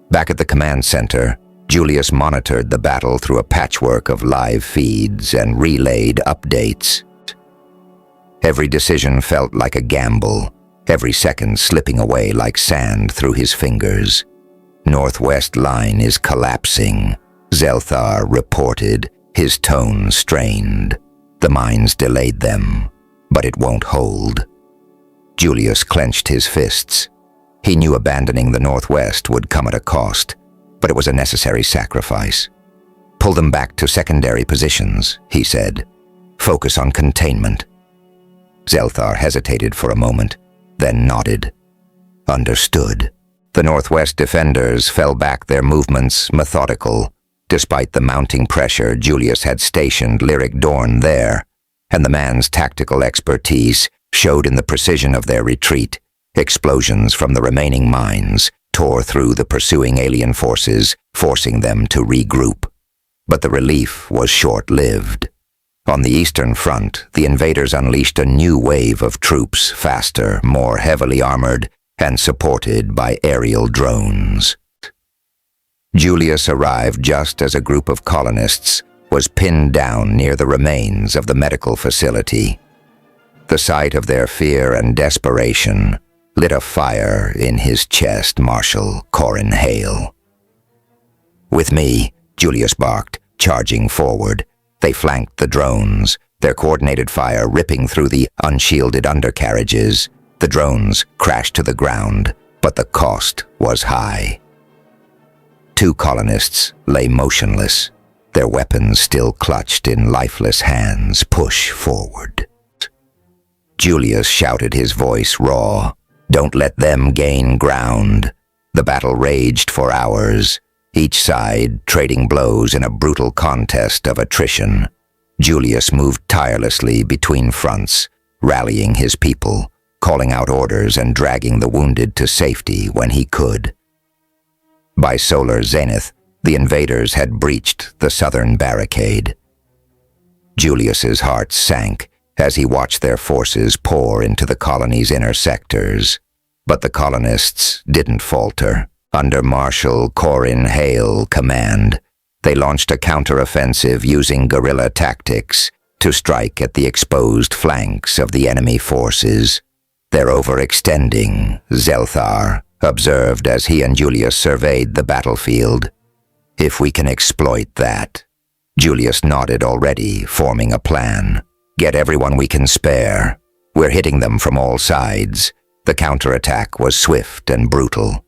Back at the command center, Julius monitored the battle through a patchwork of live feeds and relayed updates. Every decision felt like a gamble, every second slipping away like sand through his fingers. Northwest line is collapsing, Zelthar reported, his tone strained. The mines delayed them, but it won't hold. Julius clenched his fists. He knew abandoning the Northwest would come at a cost, but it was a necessary sacrifice. Pull them back to secondary positions, he said. Focus on containment. Zelthar hesitated for a moment, then nodded. Understood. The Northwest defenders fell back, their movements methodical. Despite the mounting pressure, Julius had stationed Lyric Dorn there, and the man's tactical expertise showed in the precision of their retreat. Explosions from the remaining mines tore through the pursuing alien forces, forcing them to regroup. But the relief was short-lived. On the eastern front, the invaders unleashed a new wave of troops, faster, more heavily armored, and supported by aerial drones. Julius arrived just as a group of colonists was pinned down near the remains of the medical facility. The sight of their fear and desperation lit a fire in his chest. Marshal Corin Hale. With me, Julius barked, charging forward. They flanked the drones, their coordinated fire ripping through the unshielded undercarriages. The drones crashed to the ground, but the cost was high. Two colonists lay motionless, their weapons still clutched in lifeless hands. Push forward. Julius shouted, his voice raw. "Don't let them gain ground." The battle raged for hours, each side trading blows in a brutal contest of attrition. Julius moved tirelessly between fronts, rallying his people, calling out orders and dragging the wounded to safety when he could. By solar zenith, the invaders had breached the southern barricade. Julius's heart sank as he watched their forces pour into the colony's inner sectors. But the colonists didn't falter. Under Marshal Corin Hale command, they launched a counteroffensive using guerrilla tactics to strike at the exposed flanks of the enemy forces. "They're overextending," Zelthar observed as he and Julius surveyed the battlefield. "If we can exploit that." Julius nodded already, forming a plan. "Get everyone we can spare. We're hitting them from all sides." The counterattack was swift and brutal.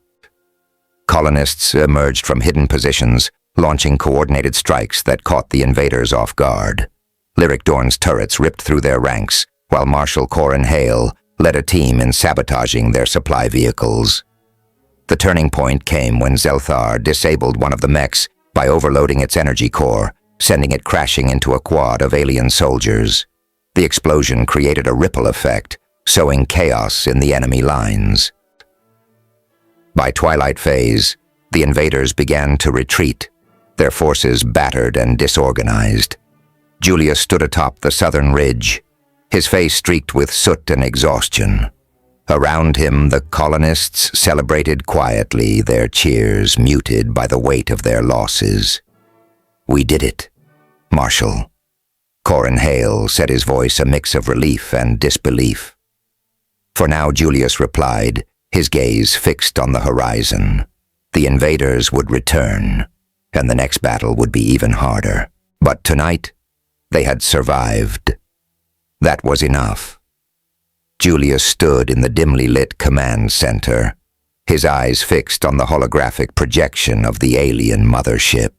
Colonists emerged from hidden positions, launching coordinated strikes that caught the invaders off guard. Lyric Dorn's turrets ripped through their ranks, while Marshal Corin Hale led a team in sabotaging their supply vehicles. The turning point came when Zelthar disabled one of the mechs by overloading its energy core, sending it crashing into a quad of alien soldiers. The explosion created a ripple effect, sowing chaos in the enemy lines. By twilight phase, the invaders began to retreat, their forces battered and disorganized. Julius stood atop the southern ridge, his face streaked with soot and exhaustion. Around him, the colonists celebrated quietly, their cheers muted by the weight of their losses. "We did it, Marshal." Corin Hale said, his voice a mix of relief and disbelief. For now, Julius replied, his gaze fixed on the horizon. The invaders would return, and the next battle would be even harder. But tonight, they had survived. That was enough. Julius stood in the dimly lit command center, his eyes fixed on the holographic projection of the alien mothership.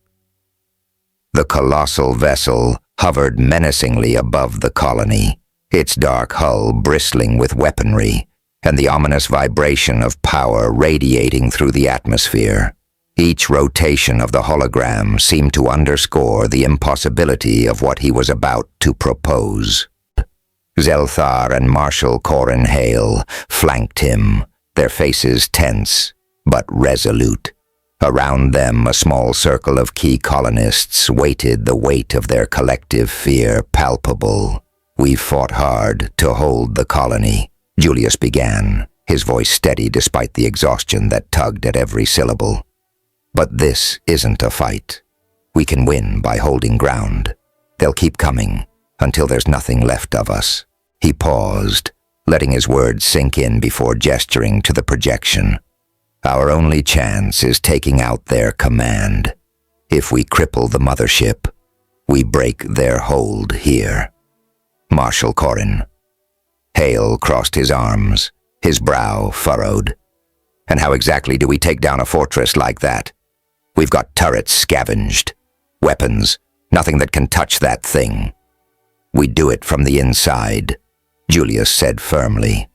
The colossal vessel hovered menacingly above the colony, its dark hull bristling with weaponry, and the ominous vibration of power radiating through the atmosphere. Each rotation of the hologram seemed to underscore the impossibility of what he was about to propose. Zelthar and Marshal Corin Hale flanked him, their faces tense but resolute. Around them, a small circle of key colonists waited, the weight of their collective fear palpable. "We've fought hard to hold the colony," Julius began, his voice steady despite the exhaustion that tugged at every syllable. "But this isn't a fight. We can win by holding ground. They'll keep coming until there's nothing left of us." He paused, letting his words sink in before gesturing to the projection. "Our only chance is taking out their command. If we cripple the mothership, we break their hold here." Marshal Corin. Hale crossed his arms, his brow furrowed. "And how exactly do we take down a fortress like that? We've got turrets scavenged, weapons, nothing that can touch that thing." "We do it from the inside," Julius said firmly.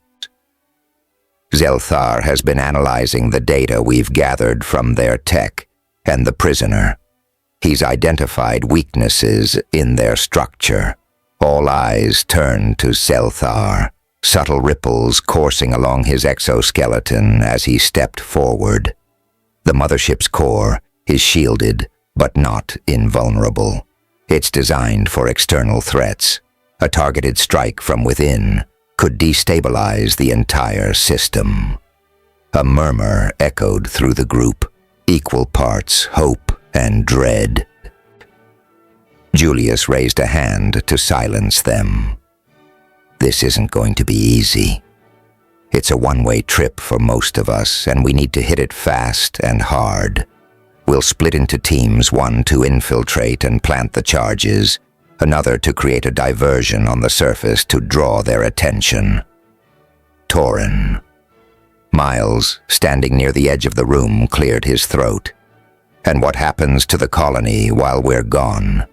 "Zelthar has been analyzing the data we've gathered from their tech and the prisoner. He's identified weaknesses in their structure." All eyes turned to Zelthar, subtle ripples coursing along his exoskeleton as he stepped forward. The mothership's core is shielded, but not invulnerable. It's designed for external threats. A targeted strike from within could destabilize the entire system. A murmur echoed through the group, equal parts hope and dread. Julius raised a hand to silence them. "This isn't going to be easy. It's a one-way trip for most of us, and we need to hit it fast and hard. We'll split into teams, one to infiltrate and plant the charges, another to create a diversion on the surface to draw their attention." Torin. Miles, standing near the edge of the room, cleared his throat. "And what happens to the colony while we're gone?"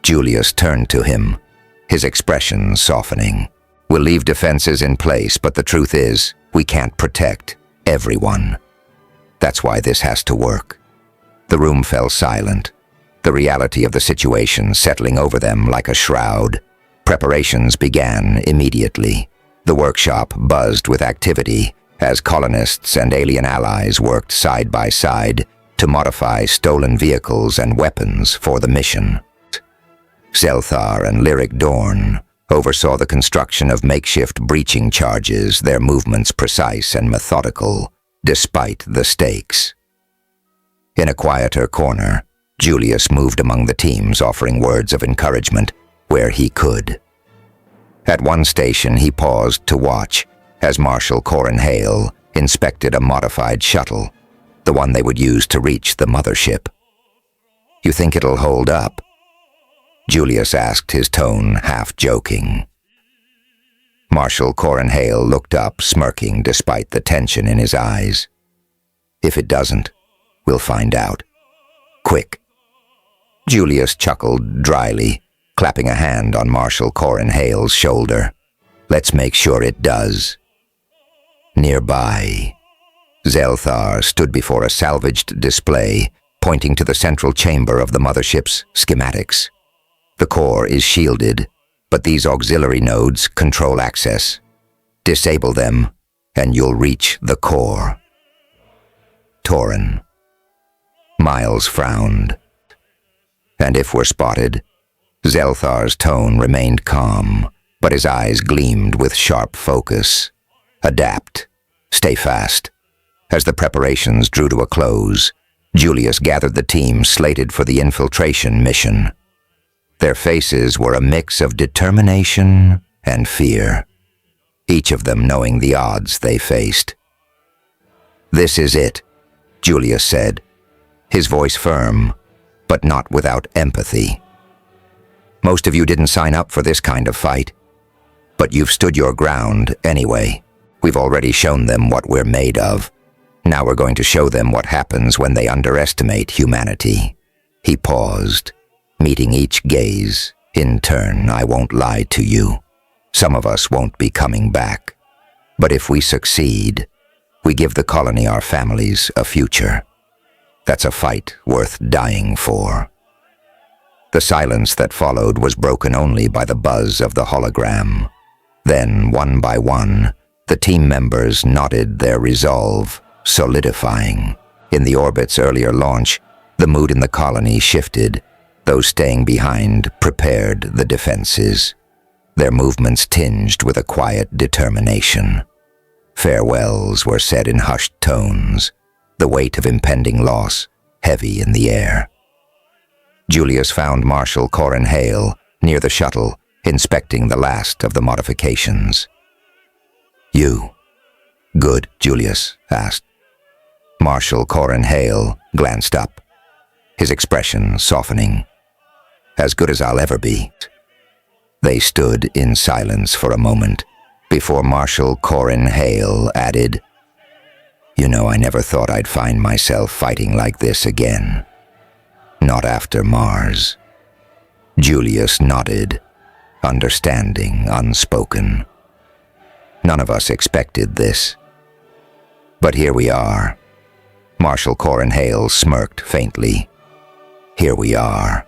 Julius turned to him, his expression softening. We'll leave defenses in place, but the truth is, we can't protect everyone. That's why this has to work." The room fell silent, the reality of the situation settling over them like a shroud. Preparations began immediately. The workshop buzzed with activity as colonists and alien allies worked side by side to modify stolen vehicles and weapons for the mission. Zelthar and Lyric Dorn oversaw the construction of makeshift breaching charges, their movements precise and methodical, despite the stakes. In a quieter corner, Julius moved among the teams, offering words of encouragement where he could. At one station, he paused to watch as Marshal Corin Hale inspected a modified shuttle, the one they would use to reach the mothership. "You think it'll hold up?" Julius asked, his tone half-joking. Marshal Corin Hale looked up, smirking despite the tension in his eyes. "If it doesn't, we'll find out. Quick." Julius chuckled dryly, clapping a hand on Marshal Corin Hale's shoulder. "Let's make sure it does." Nearby, Zelthar stood before a salvaged display, pointing to the central chamber of the mothership's schematics. "The core is shielded, but these auxiliary nodes control access. Disable them, and you'll reach the core." Torin. Miles frowned. "And if we're spotted?" Zelthar's tone remained calm, but his eyes gleamed with sharp focus. "Adapt. Stay fast." As the preparations drew to a close, Julius gathered the team slated for the infiltration mission. Their faces were a mix of determination and fear, each of them knowing the odds they faced. "This is it," Julius said, his voice firm, but not without empathy. "Most of you didn't sign up for this kind of fight, but you've stood your ground anyway. We've already shown them what we're made of. Now we're going to show them what happens when they underestimate humanity." He paused, meeting each gaze. "In turn, I won't lie to you. Some of us won't be coming back. But if we succeed, we give the colony, our families, a future. That's a fight worth dying for." The silence that followed was broken only by the buzz of the hologram. Then, one by one, the team members nodded their resolve, solidifying. In the orbit's earlier launch, the mood in the colony shifted. Those staying behind prepared the defenses, their movements tinged with a quiet determination. Farewells were said in hushed tones, the weight of impending loss heavy in the air. Julius found Marshal Corin Hale near the shuttle, inspecting the last of the modifications. "You good?" Julius asked. Marshal Corin Hale glanced up, his expression softening. "As good as I'll ever be." They stood in silence for a moment before Marshal Corin Hale added, "You know, I never thought I'd find myself fighting like this again. Not after Mars." Julius nodded, understanding unspoken. None of us expected this. But here we are. Marshal Corin Hale smirked faintly. Here we are.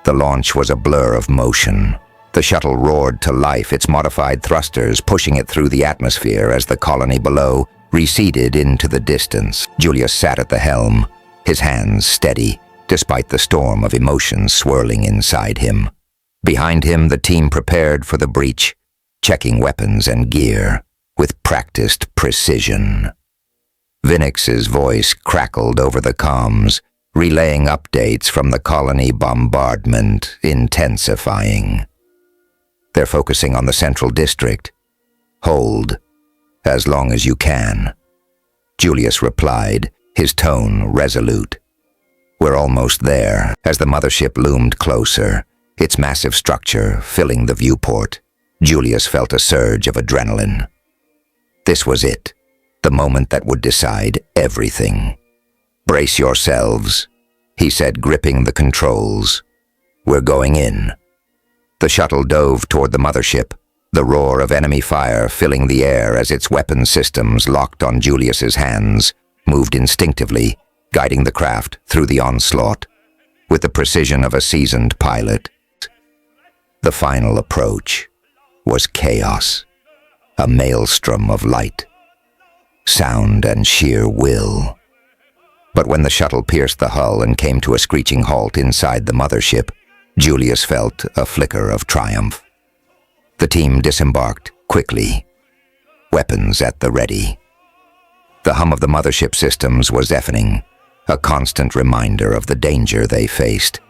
The launch was a blur of motion. The shuttle roared to life, its modified thrusters pushing it through the atmosphere as the colony below receded into the distance. Julius sat at the helm, his hands steady, despite the storm of emotions swirling inside him. Behind him, the team prepared for the breach, checking weapons and gear with practiced precision. Vinix's voice crackled over the comms, relaying updates from the colony bombardment, intensifying. "They're focusing on the central district. Hold, as long as you can," Julius replied, his tone resolute. "We're almost there." As the mothership loomed closer, its massive structure filling the viewport, Julius felt a surge of adrenaline. This was it, the moment that would decide everything. "Brace yourselves," he said, gripping the controls. "We're going in." The shuttle dove toward the mothership, the roar of enemy fire filling the air as its weapon systems locked on Julius's hands, moved instinctively, guiding the craft through the onslaught, with the precision of a seasoned pilot. The final approach was chaos, a maelstrom of light, sound, and sheer will. But when the shuttle pierced the hull and came to a screeching halt inside the mothership, Julius felt a flicker of triumph. The team disembarked quickly, weapons at the ready. The hum of the mothership systems was deafening, a constant reminder of the danger they faced.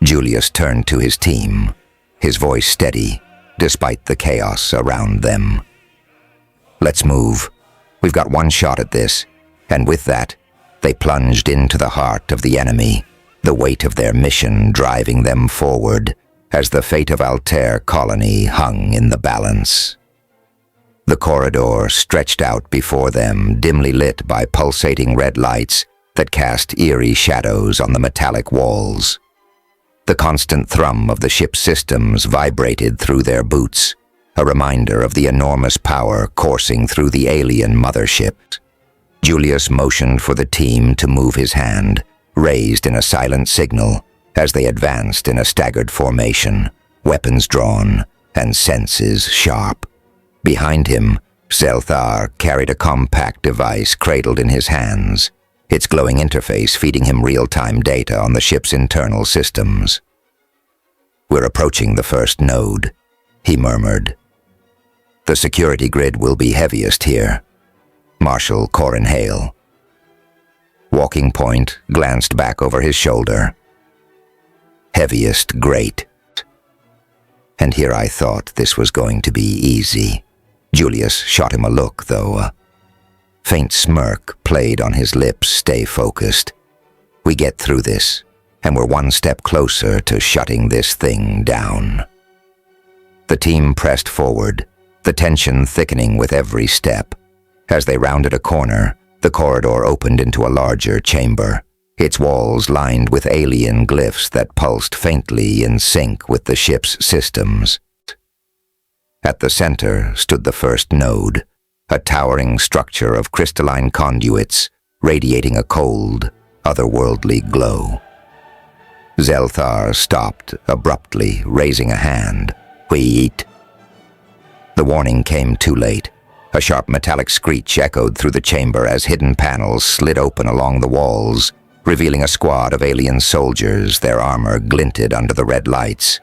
Julius turned to his team, his voice steady, despite the chaos around them. "Let's move. We've got one shot at this." And with that, they plunged into the heart of the enemy, the weight of their mission driving them forward as the fate of Altair colony hung in the balance. The corridor stretched out before them, dimly lit by pulsating red lights that cast eerie shadows on the metallic walls. The constant thrum of the ship's systems vibrated through their boots, a reminder of the enormous power coursing through the alien mothership. Julius motioned for the team to move his hand, raised in a silent signal as they advanced in a staggered formation, weapons drawn and senses sharp. Behind him, Zelthar carried a compact device cradled in his hands, its glowing interface feeding him real-time data on the ship's internal systems. "We're approaching the first node," he murmured. "The security grid will be heaviest here." Marshal Corin Hale. Walking Point glanced back over his shoulder. "Heaviest, great." And here I thought this was going to be easy. Julius shot him a look, though. A faint smirk played on his lips. "Stay focused. We get through this, and we're one step closer to shutting this thing down." The team pressed forward, the tension thickening with every step. As they rounded a corner, the corridor opened into a larger chamber, its walls lined with alien glyphs that pulsed faintly in sync with the ship's systems. At the center stood the first node, a towering structure of crystalline conduits radiating a cold, otherworldly glow. Zelthar stopped abruptly, raising a hand. "Wait." The warning came too late. A sharp metallic screech echoed through the chamber as hidden panels slid open along the walls, revealing a squad of alien soldiers. Their armor glinted under the red lights,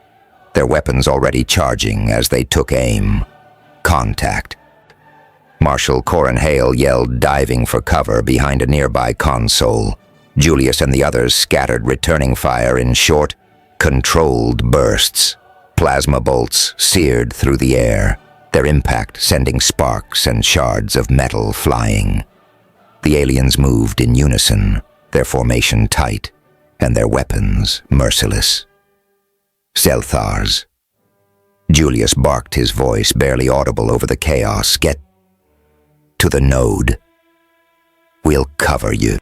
their weapons already charging as they took aim. Contact. Marshal Corin Hale yelled, diving for cover behind a nearby console. Julius and the others scattered returning fire in short, controlled bursts. Plasma bolts seared through the air, their impact sending sparks and shards of metal flying. The aliens moved in unison, their formation tight, and their weapons merciless. Zelthar's. Julius barked, his voice barely audible over the chaos. "Get to the node. We'll cover you."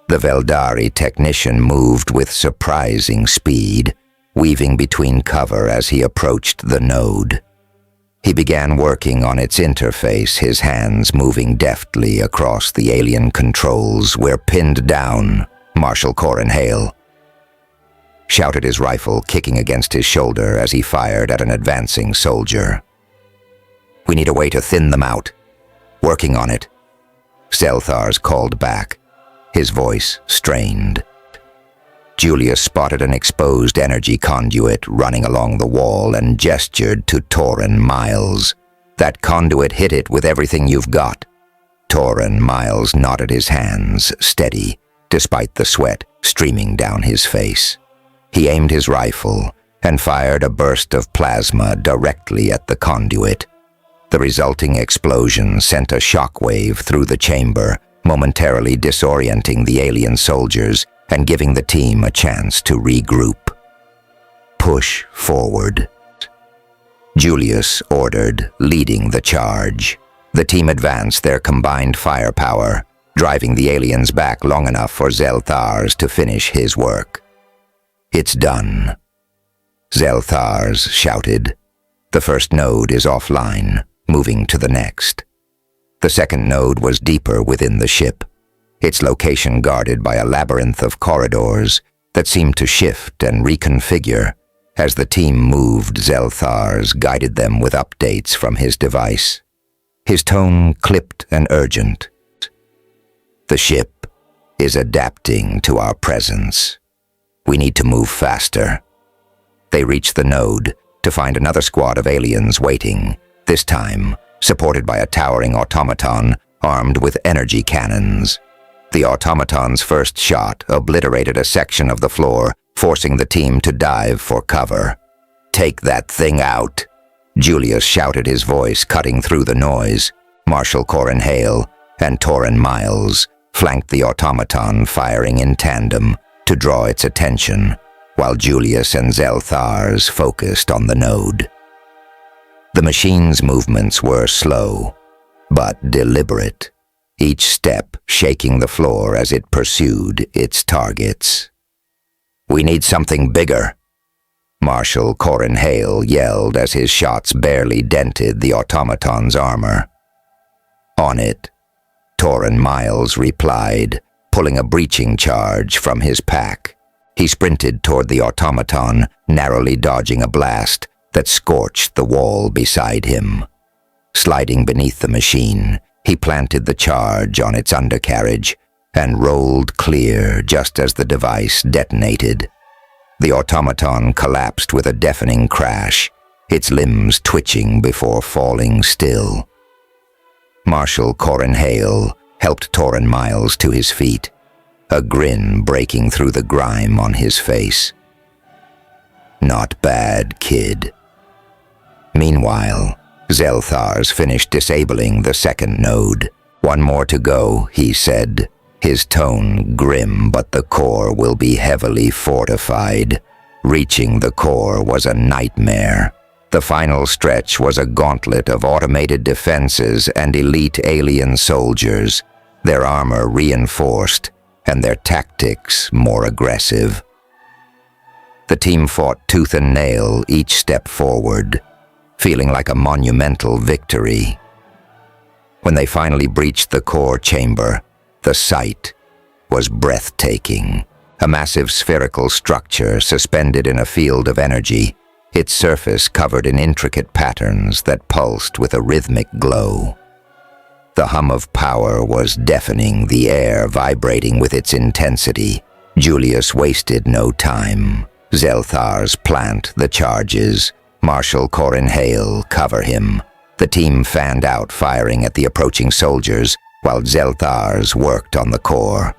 The Veldari technician moved with surprising speed, weaving between cover as he approached the node. He began working on its interface, his hands moving deftly across the alien controls. "We're pinned down," Marshal Corin Hale shouted, his rifle kicking against his shoulder as he fired at an advancing soldier. "We need a way to thin them out." "Working on it," Zelthar's called back, his voice strained. Julius spotted an exposed energy conduit running along the wall and gestured to Torin Miles. "That conduit, hit it with everything you've got." Torin Miles nodded, his hands steady, despite the sweat streaming down his face. He aimed his rifle and fired a burst of plasma directly at the conduit. The resulting explosion sent a shockwave through the chamber, momentarily disorienting the alien soldiers and giving the team a chance to regroup. "Push forward," Julius ordered, leading the charge. The team advanced their combined firepower, driving the aliens back long enough for Zelthar's to finish his work. "It's done," Zelthar's shouted. The first node is offline, moving to the next. The second node was deeper within the ship, its location guarded by a labyrinth of corridors that seemed to shift and reconfigure. As the team moved, Zelthars guided them with updates from his device. His tone clipped and urgent. The ship is adapting to our presence. We need to move faster. They reached the node to find another squad of aliens waiting, this time supported by a towering automaton armed with energy cannons. The automaton's first shot obliterated a section of the floor, forcing the team to dive for cover. "Take that thing out," Julius shouted, his voice cutting through the noise. Marshal Corin Hale and Torin Miles flanked the automaton, firing in tandem to draw its attention, while Julius and Zelthars focused on the node. The machine's movements were slow, but deliberate, each step shaking the floor as it pursued its targets. "We need something bigger," Marshal Corin Hale yelled as his shots barely dented the automaton's armor. "On it," Torin Miles replied, pulling a breaching charge from his pack. He sprinted toward the automaton, narrowly dodging a blast that scorched the wall beside him. Sliding beneath the machine, he planted the charge on its undercarriage and rolled clear just as the device detonated. The automaton collapsed with a deafening crash, its limbs twitching before falling still. Marshal Corin Hale helped Torin Miles to his feet, a grin breaking through the grime on his face. "Not bad, kid." Meanwhile, Zelthars finished disabling the second node. "One more to go," he said, his tone grim, "but the core will be heavily fortified." Reaching the core was a nightmare. The final stretch was a gauntlet of automated defenses and elite alien soldiers, their armor reinforced and their tactics more aggressive. The team fought tooth and nail each step forward, feeling like a monumental victory. When they finally breached the core chamber, the sight was breathtaking. A massive spherical structure suspended in a field of energy, its surface covered in intricate patterns that pulsed with a rhythmic glow. The hum of power was deafening, the air vibrating with its intensity. Julius wasted no time. Zelthars plant the charges. Marshal Corin Hale cover him. The team fanned out, firing at the approaching soldiers, while Zelthars worked on the core.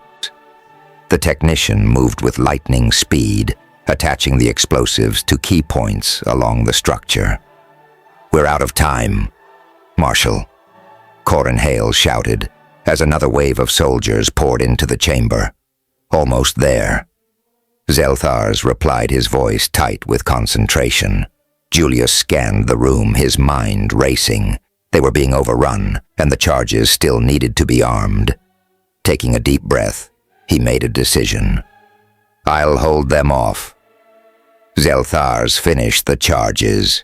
The technician moved with lightning speed, attaching the explosives to key points along the structure. "We're out of time, Marshal," Corin Hale shouted as another wave of soldiers poured into the chamber. "Almost there." Zelthars replied, his voice tight with concentration. Julius scanned the room, his mind racing. They were being overrun, and the charges still needed to be armed. Taking a deep breath, he made a decision. "I'll hold them off." Zelthars finished the charges.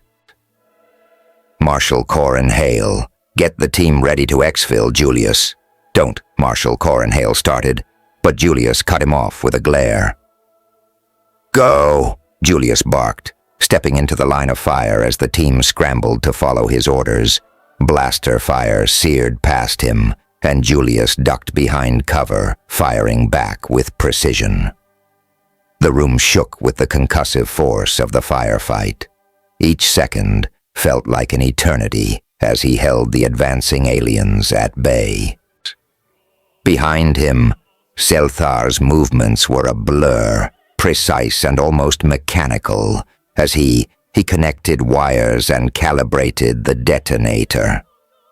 Marshal Corin Hale, "Get the team ready to exfil, Julius." "Don't," Marshal Corin Hale started, but Julius cut him off with a glare. "Go," Julius barked, stepping into the line of fire as the team scrambled to follow his orders. Blaster fire seared past him, and Julius ducked behind cover, firing back with precision. The room shook with the concussive force of the firefight. Each second felt like an eternity as he held the advancing aliens at bay. Behind him, Zelthar's movements were a blur, precise and almost mechanical, as he connected wires and calibrated the detonator.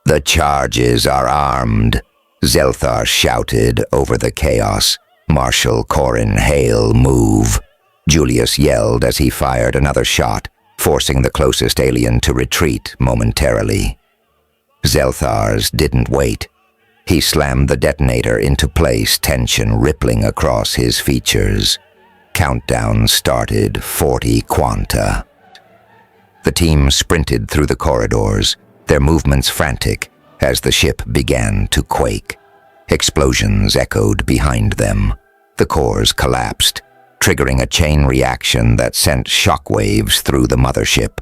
"The charges are armed," Zelthar shouted over the chaos. "Marshal Corin Hale, move." Julius yelled as he fired another shot, forcing the closest alien to retreat momentarily. Zelthars didn't wait. He slammed the detonator into place, tension rippling across his features. Countdown started, 40 quanta. The team sprinted through the corridors, their movements frantic as the ship began to quake. Explosions echoed behind them. The cores collapsed, triggering a chain reaction that sent shockwaves through the mothership.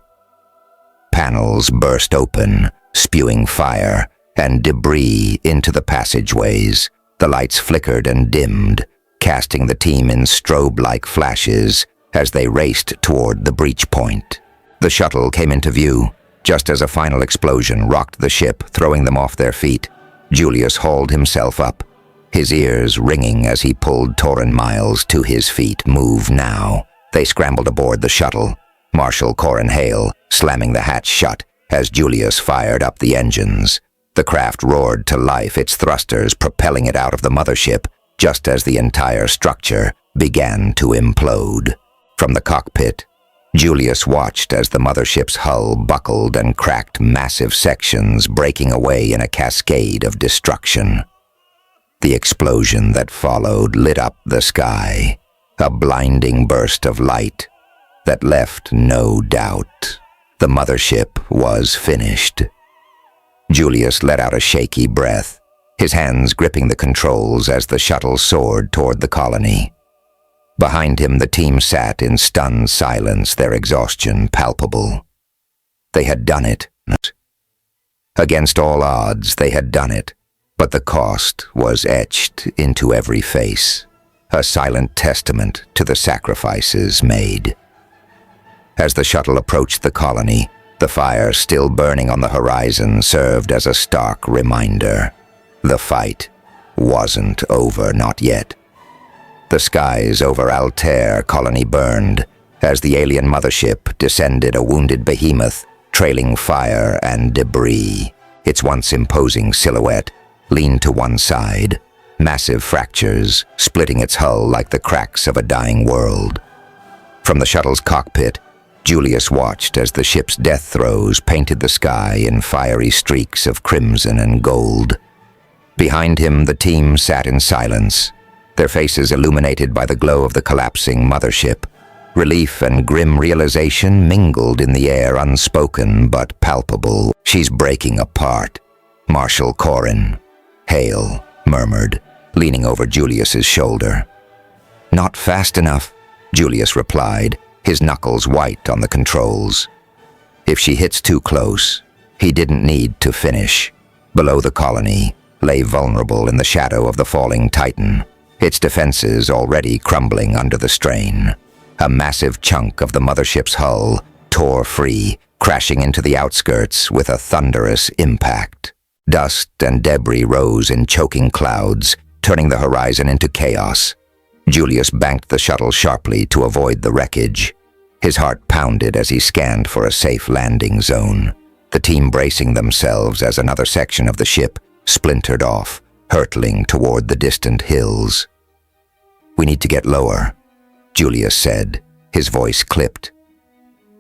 Panels burst open, spewing fire and debris into the passageways. The lights flickered and dimmed, casting the team in strobe-like flashes as they raced toward the breach point. The shuttle came into view, just as a final explosion rocked the ship, throwing them off their feet. Julius hauled himself up, his ears ringing as he pulled Torin Miles to his feet. Move now. They scrambled aboard the shuttle, Marshal Corin Hale slamming the hatch shut as Julius fired up the engines. The craft roared to life, its thrusters propelling it out of the mothership just as the entire structure began to implode. From the cockpit, Julius watched as the mothership's hull buckled and cracked, massive sections breaking away in a cascade of destruction. The explosion that followed lit up the sky, a blinding burst of light that left no doubt. The mothership was finished. Julius let out a shaky breath, his hands gripping the controls as the shuttle soared toward the colony. Behind him, the team sat in stunned silence, their exhaustion palpable. They had done it. Against all odds, they had done it, but the cost was etched into every face, a silent testament to the sacrifices made. As the shuttle approached the colony, the fire still burning on the horizon served as a stark reminder. The fight wasn't over, not yet. The skies over Altair colony burned as the alien mothership descended, a wounded behemoth, trailing fire and debris. Its once imposing silhouette leaned to one side, massive fractures splitting its hull like the cracks of a dying world. From the shuttle's cockpit, Julius watched as the ship's death throes painted the sky in fiery streaks of crimson and gold. Behind him, the team sat in silence, their faces illuminated by the glow of the collapsing mothership. Relief and grim realization mingled in the air, unspoken but palpable. "She's breaking apart," Marshal Corin Hale murmured, leaning over Julius's shoulder. "Not fast enough," Julius replied, his knuckles white on the controls. If she hits too close, he didn't need to finish. Below the colony lay vulnerable in the shadow of the falling Titan, its defenses already crumbling under the strain. A massive chunk of the mothership's hull tore free, crashing into the outskirts with a thunderous impact. Dust and debris rose in choking clouds, turning the horizon into chaos. Julius banked the shuttle sharply to avoid the wreckage. His heart pounded as he scanned for a safe landing zone, the team bracing themselves as another section of the ship splintered off, hurtling toward the distant hills. "We need to get lower," Julius said, his voice clipped.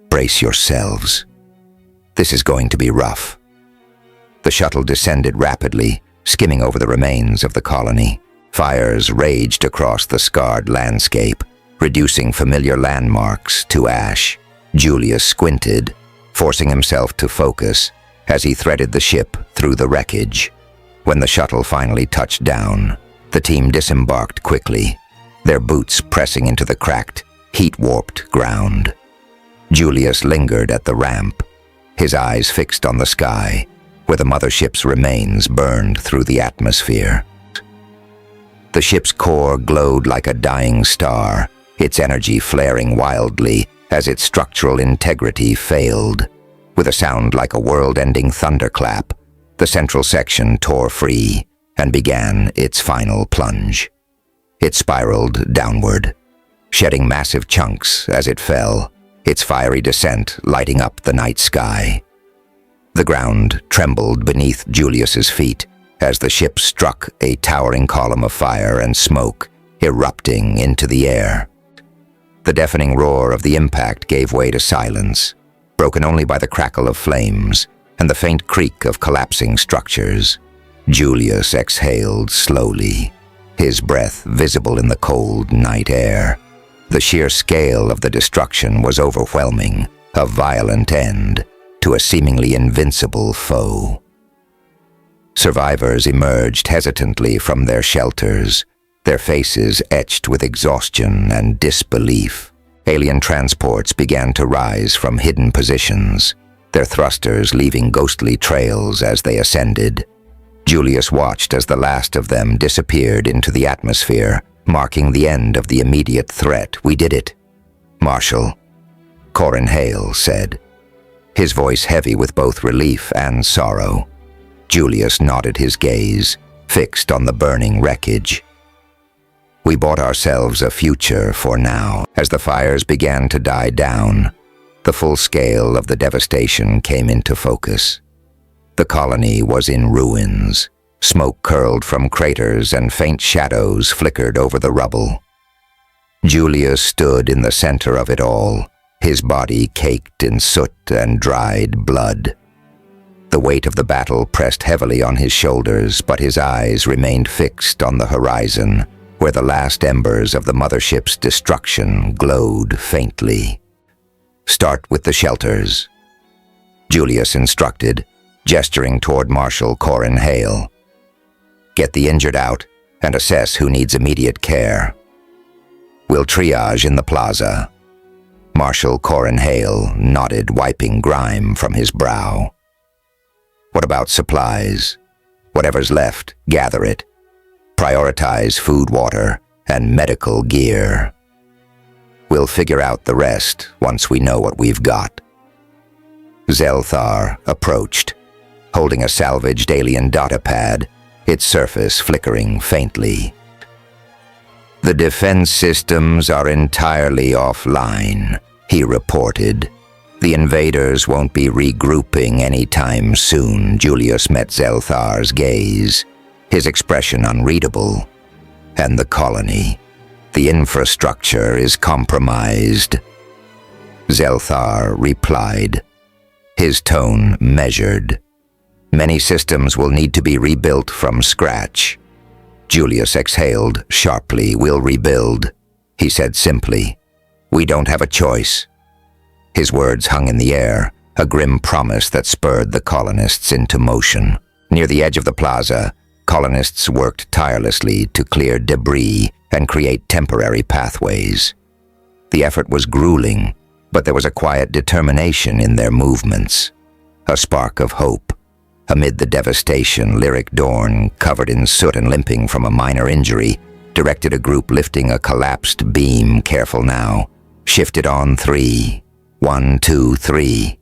"Brace yourselves. This is going to be rough." The shuttle descended rapidly, skimming over the remains of the colony. Fires raged across the scarred landscape, reducing familiar landmarks to ash. Julius squinted, forcing himself to focus as he threaded the ship through the wreckage. When the shuttle finally touched down, the team disembarked quickly, their boots pressing into the cracked, heat-warped ground. Julius lingered at the ramp, his eyes fixed on the sky, where the mothership's remains burned through the atmosphere. The ship's core glowed like a dying star, its energy flaring wildly as its structural integrity failed. With a sound like a world-ending thunderclap, the central section tore free and began its final plunge. It spiraled downward, shedding massive chunks as it fell, its fiery descent lighting up the night sky. The ground trembled beneath Julius's feet as the ship struck a towering column of fire and smoke, erupting into the air. The deafening roar of the impact gave way to silence, broken only by the crackle of flames and the faint creak of collapsing structures. Julius exhaled slowly, his breath visible in the cold night air. The sheer scale of the destruction was overwhelming, a violent end to a seemingly invincible foe. Survivors emerged hesitantly from their shelters, their faces etched with exhaustion and disbelief. Alien transports began to rise from hidden positions, their thrusters leaving ghostly trails as they ascended. Julius watched as the last of them disappeared into the atmosphere, marking the end of the immediate threat. "We did it, Marshal," Corin Hale said, his voice heavy with both relief and sorrow. Julius nodded, his gaze fixed on the burning wreckage. "We bought ourselves a future for now." As the fires began to die down, the full scale of the devastation came into focus. The colony was in ruins. Smoke curled from craters and faint shadows flickered over the rubble. Julius stood in the center of it all, his body caked in soot and dried blood. The weight of the battle pressed heavily on his shoulders, but his eyes remained fixed on the horizon, where the last embers of the mothership's destruction glowed faintly. "Start with the shelters," Julius instructed, gesturing toward Marshal Corin Hale. "Get the injured out and assess who needs immediate care. We'll triage in the plaza." Marshal Corin Hale nodded, wiping grime from his brow. "What about supplies? Whatever's left, gather it. Prioritize food, water, and medical gear. We'll figure out the rest once we know what we've got." Zelthar approached, holding a salvaged alien datapad, its surface flickering faintly. "The defense systems are entirely offline," he reported. "The invaders won't be regrouping anytime soon." Julius met Zelthar's gaze, his expression unreadable. "And the colony? The infrastructure is compromised." Zelthar replied, his tone measured. "Many systems will need to be rebuilt from scratch." Julius exhaled sharply. "We'll rebuild," he said simply. "We don't have a choice." His words hung in the air, a grim promise that spurred the colonists into motion. Near the edge of the plaza, colonists worked tirelessly to clear debris and create temporary pathways. The effort was grueling, but there was a quiet determination in their movements, a spark of hope. Amid the devastation, Lyric Dorn, covered in soot and limping from a minor injury, directed a group lifting a collapsed beam. "Careful now. Shift it on 3. 1, 2, 3.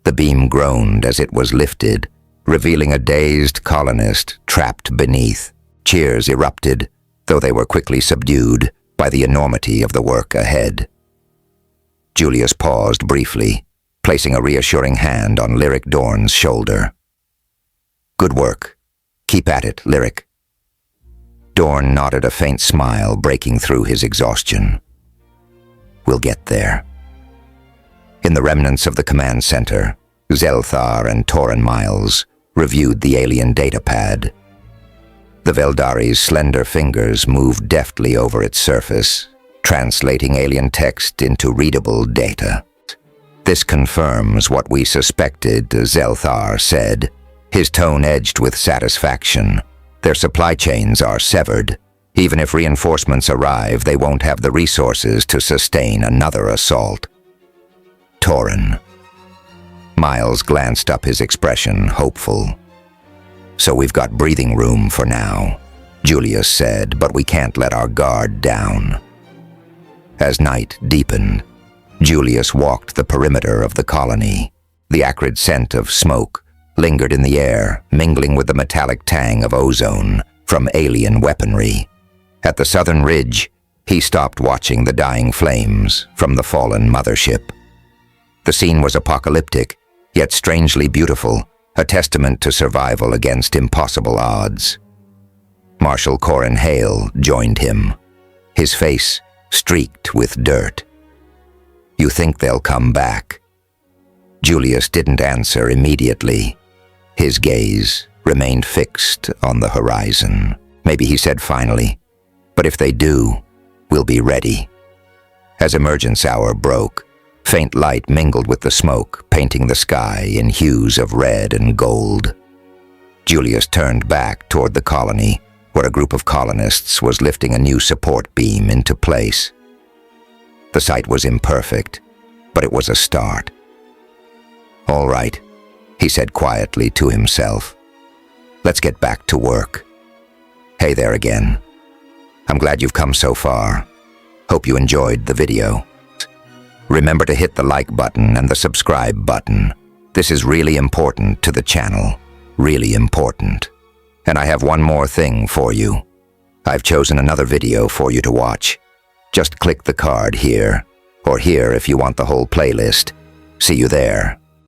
The beam groaned as it was lifted, revealing a dazed colonist trapped beneath. Cheers erupted, though they were quickly subdued by the enormity of the work ahead. Julius paused briefly, placing a reassuring hand on Lyric Dorn's shoulder. "Good work. Keep at it, Lyric." Dorn nodded, a faint smile breaking through his exhaustion. "We'll get there." In the remnants of the command center, Zelthar and Torin Miles reviewed the alien datapad. The Veldari's slender fingers moved deftly over its surface, translating alien text into readable data. "This confirms what we suspected," Zelthar said, his tone edged with satisfaction. "Their supply chains are severed. Even if reinforcements arrive, they won't have the resources to sustain another assault." Torin. Miles glanced up, his expression hopeful. "So we've got breathing room for now," Julius said, "but we can't let our guard down." As night deepened, Julius walked the perimeter of the colony. The acrid scent of smoke lingered in the air, mingling with the metallic tang of ozone from alien weaponry. At the southern ridge, he stopped watching the dying flames from the fallen mothership. The scene was apocalyptic, yet strangely beautiful, a testament to survival against impossible odds. Marshal Corin Hale joined him, his face streaked with dirt. "You think they'll come back?" Julius didn't answer immediately. His gaze remained fixed on the horizon. "Maybe," he said finally, "but if they do, we'll be ready." As emergence hour broke, Faint light mingled with the smoke, painting the sky in hues of red and gold. Julius turned back toward the colony, where a group of colonists was lifting a new support beam into place. The site was imperfect, but it was a start. "All right," he said quietly to himself. "Let's get back to work." Hey there again. I'm glad you've come so far. Hope you enjoyed the video. Remember to hit the like button and the subscribe button. This is really important to the channel. Really important. And I have one more thing for you. I've chosen another video for you to watch. Just click the card here, or here if you want the whole playlist. See you there.